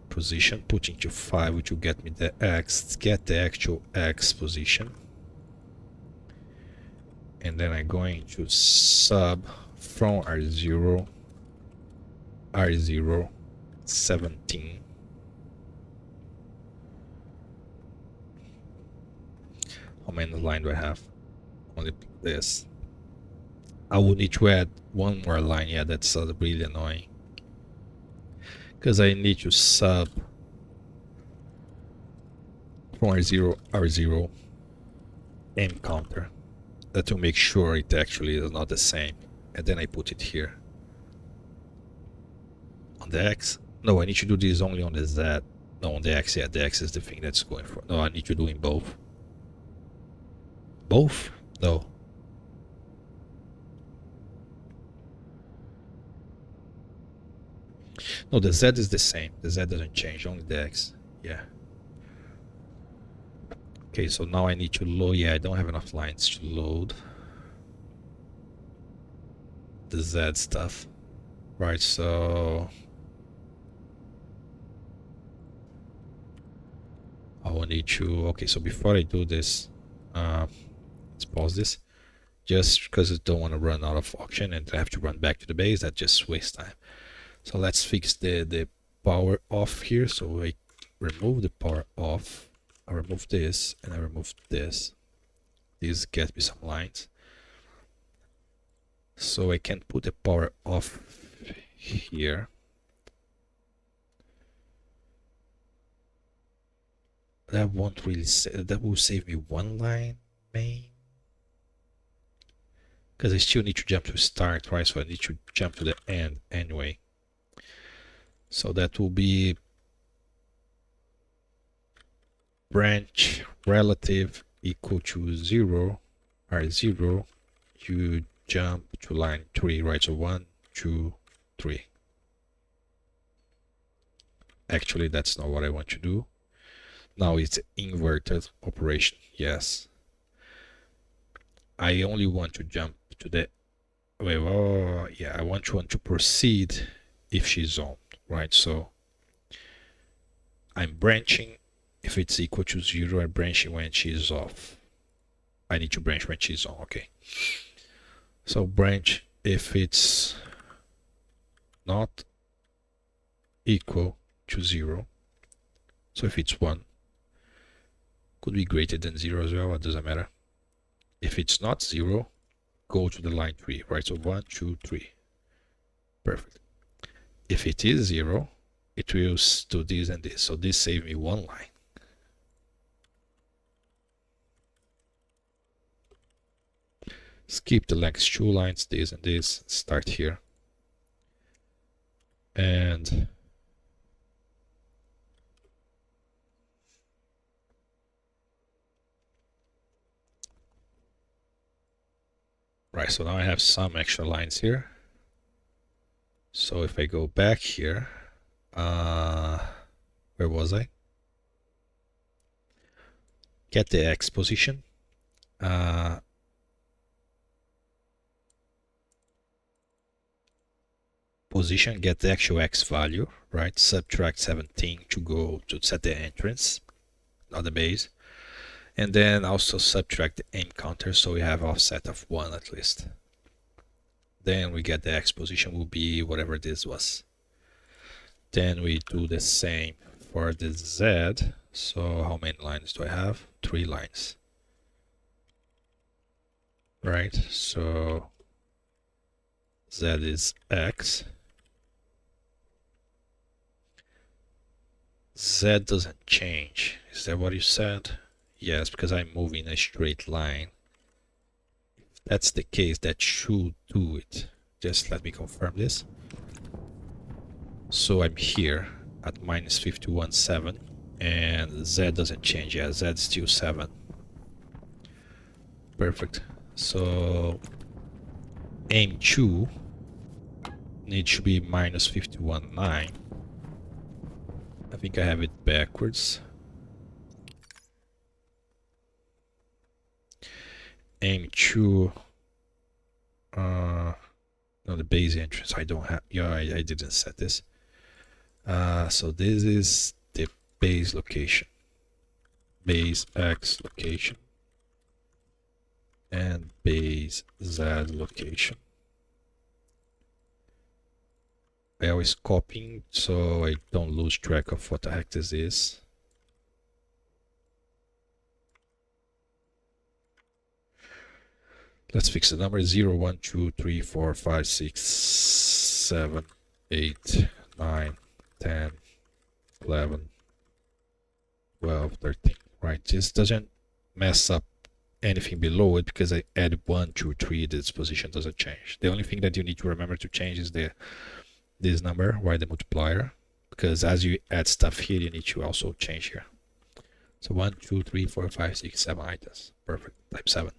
position, put into 5, which will get me the x, get the actual x position. And then I'm going to sub from R0, 17. How many lines do I have? Only this. I will need to add one more line. Yeah, that's really annoying. Because I need to sub from R0 aim counter. That will make sure it actually is not the same. And then I put it here. On the X? No, I need to do this only on the Z. No, on the X, yeah, the X is the thing that's going for. No, I need to do in both. Both? No. No, the Z is the same. The Z doesn't change, only the X. Yeah. Okay, so now I need to load. Yeah, I don't have enough lines to load the Z stuff. Right, so I will need to. Okay, so before I do this, let's pause this. Just because I don't want to run out of auction and I have to run back to the base, that just wastes time. So let's fix the power off here. So I remove the power off. I remove this and I remove this. This gets me some lines. So I can put the power off here. That won't really that will save me one line, main. Because I still need to jump to start, right? So I need to jump to the end anyway. So that will be branch relative equal to 0, R0. You jump to line 3, right? So 1, 2, 3. Actually, that's not what I want to do. Now it's inverted operation. Yes. I only want to jump to the yeah, I want to proceed if she's on, right? So I'm branching if it's equal to 0, I'm branching when she's off. I need to branch when she's on. Okay. So branch if it's not equal to 0. So if it's 1, Could be greater than 0 as well, it doesn't matter. If it's not 0, go to the line 3, right? So 1, 2, 3. Perfect. If it is 0, it will do this and this. So this saved me one line. Skip the next 2 lines, this and this, start here. And right, so now I have some extra lines here. So if I go back here, where was I? Get the X position. Position, get the actual X value, right? Subtract 17 to go to set the entrance, not the base. And then also subtract the AIME counter, so we have offset of 1 at least. Then we get the X position will be whatever this was. Then we do the same for the Z. So how many lines do I have? 3 lines. Right, so Z is X. Z doesn't change. Is that what you said? Yes, because I'm moving a straight line. If that's the case, that should do it. Just let me confirm this. So I'm here at minus 51.7 and Z doesn't change. Yeah, Z is still 7. Perfect. So AIME 2 needs to be minus 51.9. I think I have it backwards. AIME 2, no, the base entrance I don't have. Yeah, I didn't set this. So this is the base location, base X location, and base Z location. I always copying so I don't lose track of what the heck this is. Let's fix the number 0, 1, 2, 3, 4, 5, 6, 7, 8, 9, 10, 11, 12, 13. Right, this doesn't mess up anything below it because I add 1, 2, 3, this position doesn't change. The only thing that you need to remember to change is this number, the multiplier, because as you add stuff here, you need to also change here. So 1, 2, 3, 4, 5, 6, 7 items. Perfect. Type 7.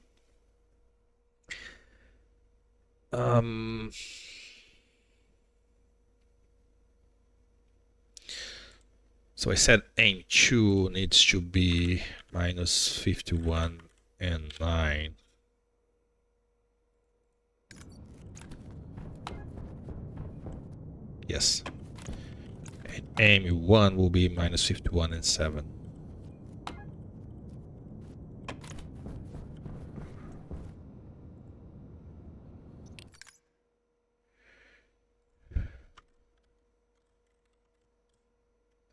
So I said AIME 2 needs to be minus 51 and 9. Yes. And AIME 1 will be minus 51 and 7.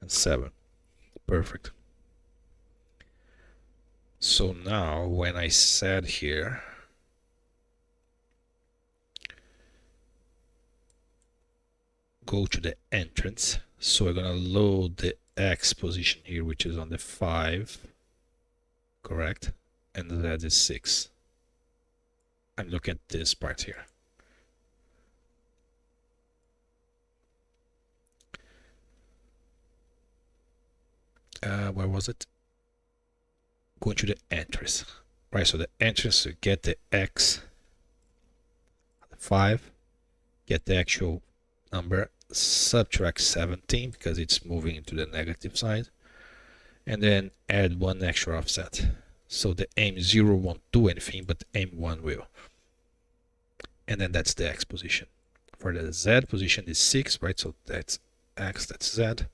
And 7. Perfect. So now when I said here go to the entrance, so we're gonna load the X position here, which is on the 5, correct, and that is 6. I'm looking at this part here. Where was it? Going to the entrance, right? So the entrance to get the X, the 5, get the actual number, subtract 17 because it's moving into the negative side, and then add 1 extra offset. So the AIME 0 won't do anything, but AIME 1 will. And then that's the X position. For the Z position is 6, right? So that's X, that's Z.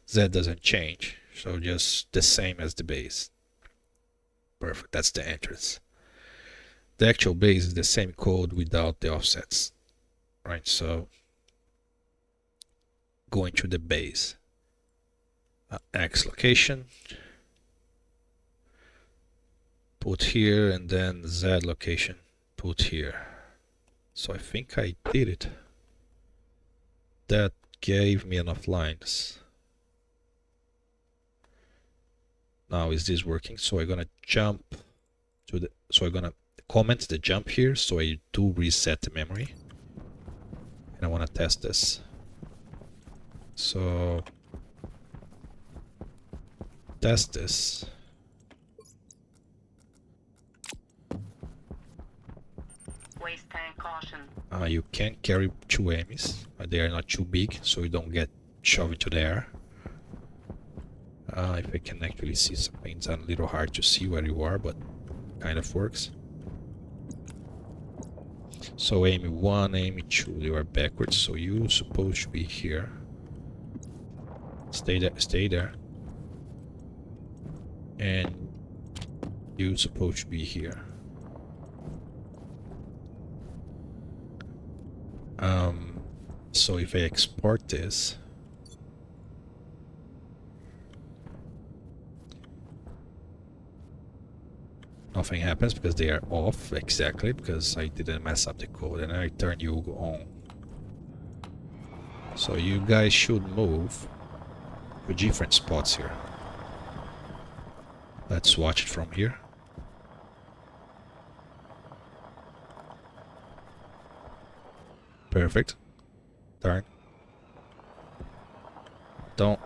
Z doesn't change, so just the same as the base. Perfect, that's the entrance. The actual base is the same code without the offsets, right? So going to the base, X location, put here, and then Z location, put here. So I think I did it. That gave me enough lines. Now is this working? So I'm gonna jump to the, so I'm gonna comment the jump here, so I do reset the memory. And I wanna test this. So test this. Waste tank caution. You can carry 2 AIMEs. They are not too big, so you don't get shoved into the air. If I can actually see something, it's a little hard to see where you are, but kind of works. So AIME 1, AIME 2, you are backwards, so you're supposed to be here. Stay there, stay there. And you're supposed to be here. So if I export this, nothing happens because they are off exactly because I didn't mess up the code, and I turn you on. So you guys should move to different spots here. Let's watch it from here. Perfect. Turn. Don't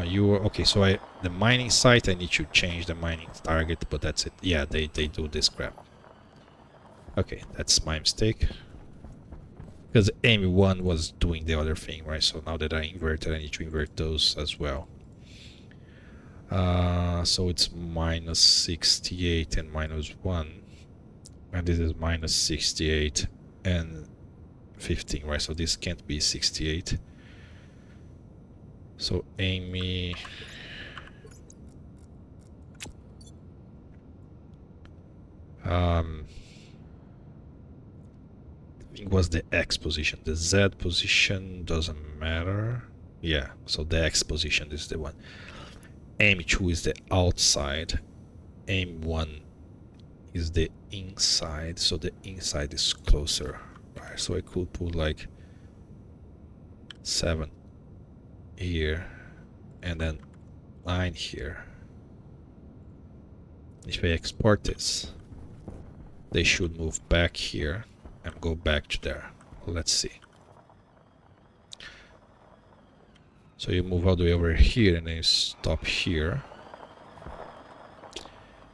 you okay, so the mining site, I need to change the mining target, but that's it. Yeah, they do this crap. Okay, that's my mistake. Because AIME 1 was doing the other thing, right? So now that I inverted, I need to invert those as well. So it's minus 68 and minus 1. And this is minus 68 and 15, right? So this can't be 68. So AIME I think was the X position. The Z position doesn't matter. Yeah, so the X position is the one. AIME 2 is the outside. AIME 1 is the inside, so the inside is closer. Right, so I could put like 7 here and then 9 here. If I export this, they should move back here and go back to there. Let's see. So you move all the way over here and then you stop here.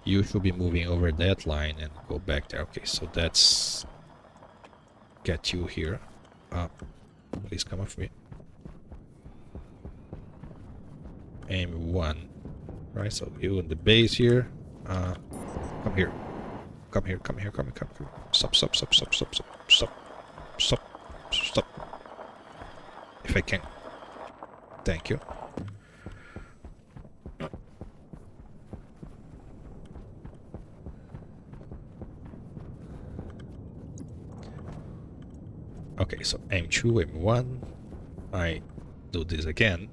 You should be moving over that line and go back there. Okay, so that's get you here. Please come off me. AIME 1. Right, so you in the base here. Come here. Come here, come here, come here, come here. Stop, stop, stop, stop, stop, stop, stop, stop, stop. If I can. Thank you. Okay, so AIME 2, AIME 1. I do this again.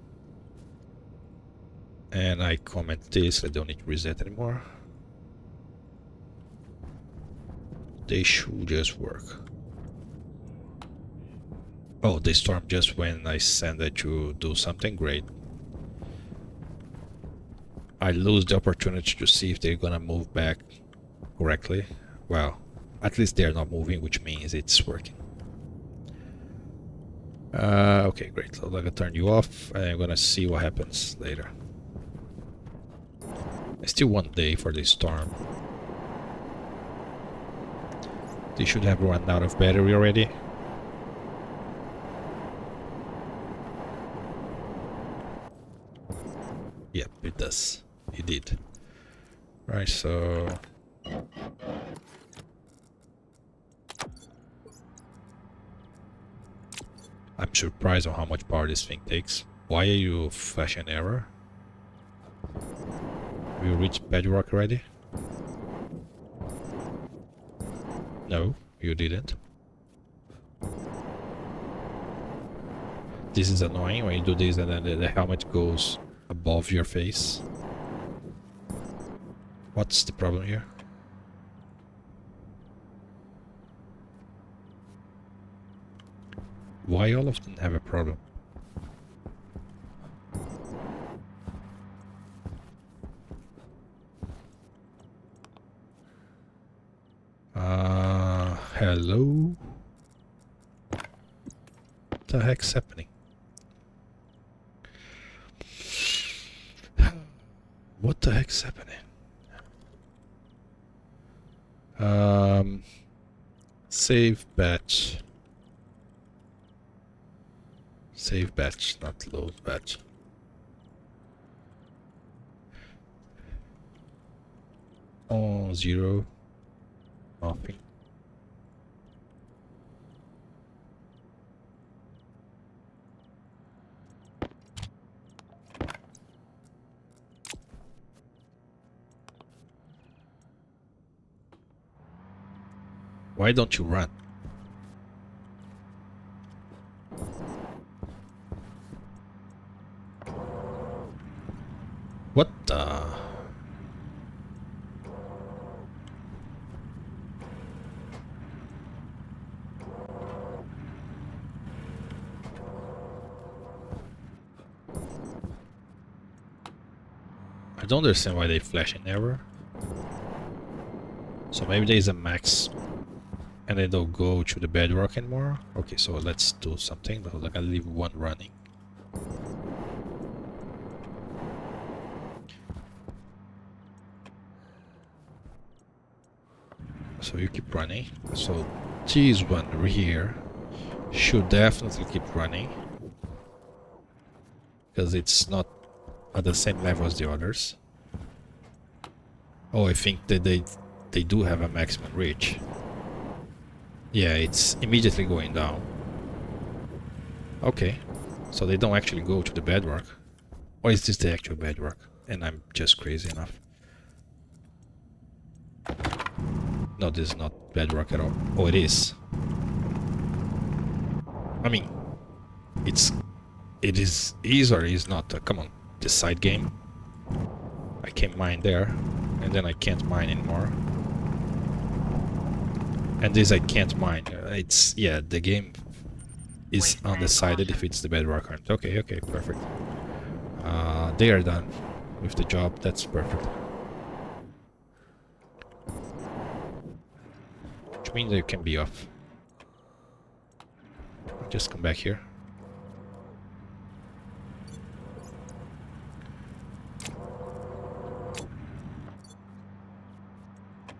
And I comment this. I don't need to reset anymore. They should just work. Oh, they storm just when I send it to do something great. I lose the opportunity to see if they're gonna move back correctly. Well, at least they're not moving, which means it's working. Okay, great. So I'm gonna turn you off, and I'm gonna see what happens later. It's still 1 day for the storm. They should have run out of battery already. Yep, it does. It did. Right, so... I'm surprised on how much power this thing takes. Why are you flashing error? We reached bedrock already? No, you didn't. This is annoying when you do this and then the helmet goes above your face. What's the problem here? Why all of them have a problem? Hello? What the heck's happening? What the heck's happening? Save batch. Save batch, not load batch. Oh, 0. Nothing. Why don't you run? What the? I don't understand why they flash an error. So maybe there's a max and they don't go to the bedrock anymore. Okay, so let's do something. Like I leave one running. So you keep running. So this one here should definitely keep running because it's not at the same level as the others. Oh, I think that they do have a maximum reach. Yeah, it's immediately going down. Okay, so they don't actually go to the bedrock. Or is this the actual bedrock? And I'm just crazy enough. No, this is not bedrock at all. Oh, it is. I mean, it is or is not. Come on, this side game. I can mine there, and then I can't mine anymore. And this I can't mine. It's, yeah, the game is undecided if it's the bedrock or not. Okay, okay, perfect. They are done with the job. That's perfect. Which means they can be off. Just come back here.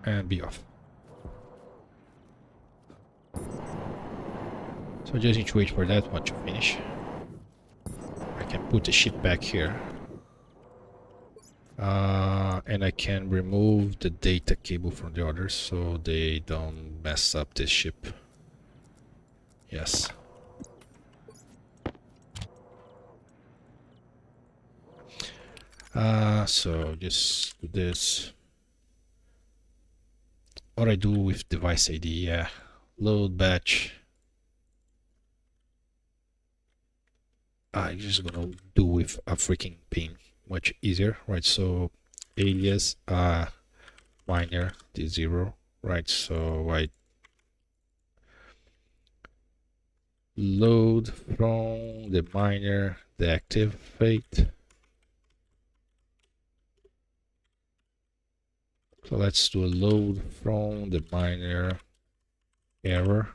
And be off. So just need to wait for that one to finish. I can put the ship back here. And I can remove the data cable from the others so they don't mess up this ship. Yes. So just do this. What I do with device ID, yeah. Load batch. I'm just gonna do with a freaking pin, much easier, right? So alias miner D0, right? So I load from the miner deactivate. So let's do a load from the miner error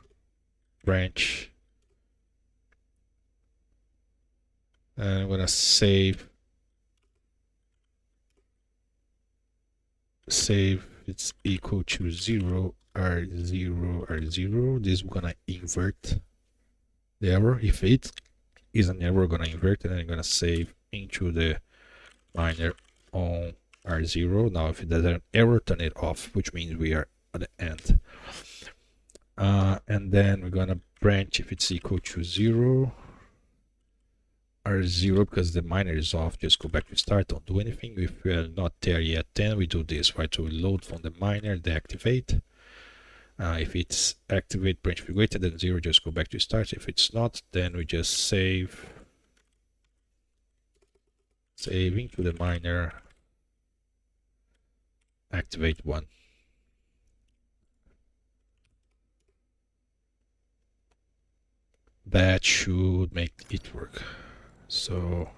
branch. And I'm gonna save it's equal to 0 R0 R0. This is gonna invert the error. If it is an error, we're gonna invert it, and I'm gonna save into the miner on R0. Now if it does an error, turn it off, which means we are at the end. And then we're gonna branch if it's equal to 0 R0, because the miner is off. Just go back to start, don't do anything. If we're not there yet, then we do this, right? So we load from the miner, deactivate. If it's activate branch greater than 0, just go back to start. If it's not, then we just save into the miner, activate 1. that should make it work. So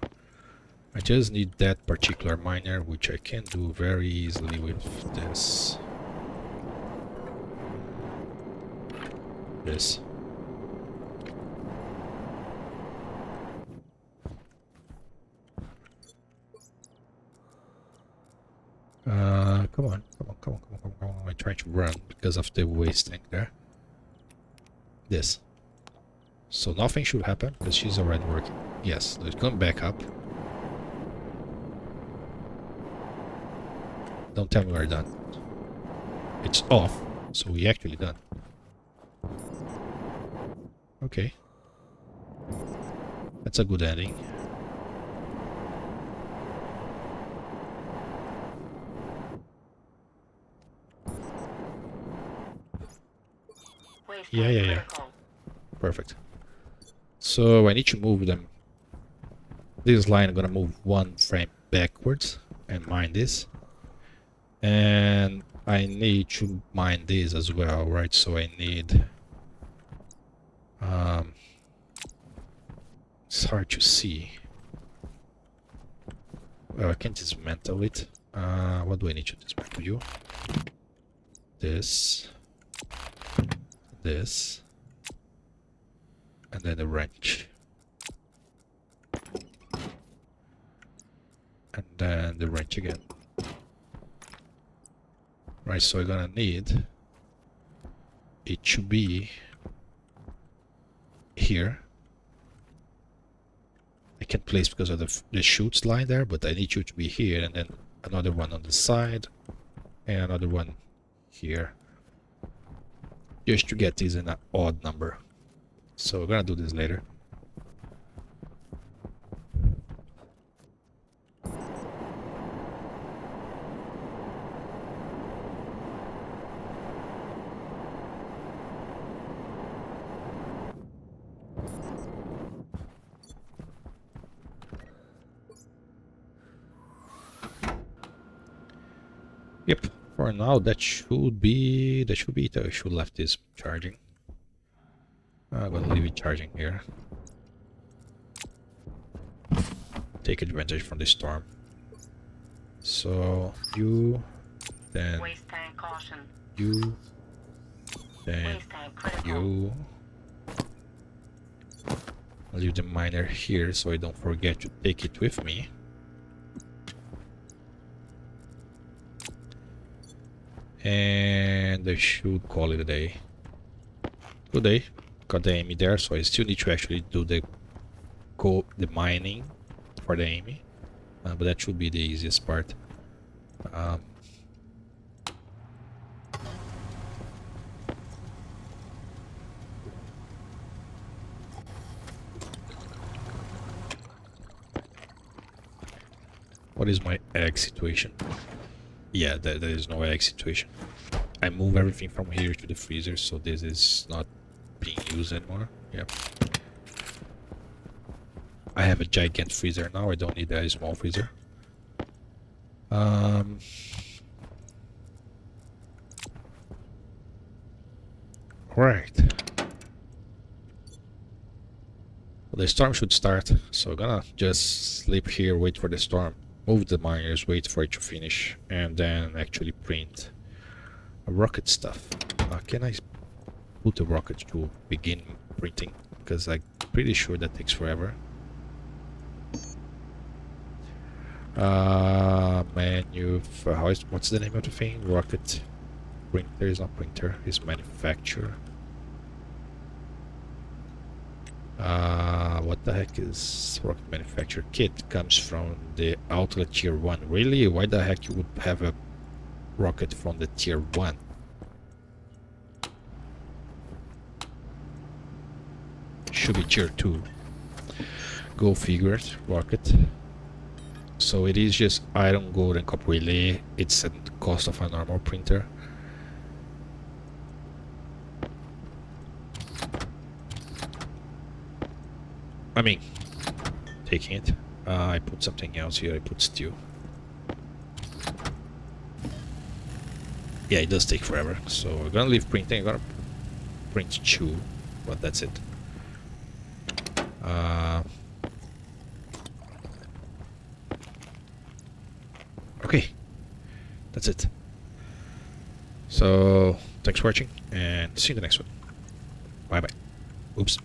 I just need that particular miner, which I can do very easily with this. Come on. I'm trying to run because of the waste tank there. This. So nothing should happen because she's already working. Yes, let's come back up. Don't tell me we're done. It's off, so we actually done. Okay. That's a good ending. Waste Yeah. tank critical. Perfect. So I need to move them. This line I'm gonna move one frame backwards and mine this. And I need to mine this as well, right? So I need it's hard to see. Well, I can dismantle it. What do I need to dismantle? You? This, and then a wrench. And then the wrench again. Right, so I'm gonna need it to be here. I can't place because of the chutes line there, but I need you to be here, and then another one on the side, and another one here. Just to get these in an odd number. So we're gonna do this later. Yep, for now that should be it. I should left this charging. I'm gonna leave it charging here. Take advantage from the storm. So you, then Waste tank caution. you, then Waste tank critical. you. I'll leave the miner here so I don't forget to take it with me. And I should call it a day. Good day. Got the AIME there, so I still need to actually do the mining for the AIME. But that should be the easiest part. What is my egg situation? Yeah, there is no egg situation. I move everything from here to the freezer, so this is not being used anymore. Yep. I have a giant freezer now, I don't need a small freezer. Right. Well, the storm should start, so I'm gonna just sleep here, wait for the storm. Move the miners, wait for it to finish, and then actually print rocket stuff. Can I put a rocket to begin printing? Because I'm pretty sure that takes forever. What's the name of the thing? Rocket printer is not printer, it's manufacturer. What the heck is rocket manufacturer kit? Comes from the outlet tier 1. Really? Why the heck you would have a rocket from the tier 1? Should be tier 2. Go figure, rocket. So it is just iron, gold, and copper relay. It's at the cost of a normal printer. I mean, taking it. I put something else here. I put steel. Yeah, it does take forever. So we're gonna leave printing. I'm gonna print 2, but that's it. Okay, that's it. So, thanks for watching, and see you in the next one. Bye bye. Oops.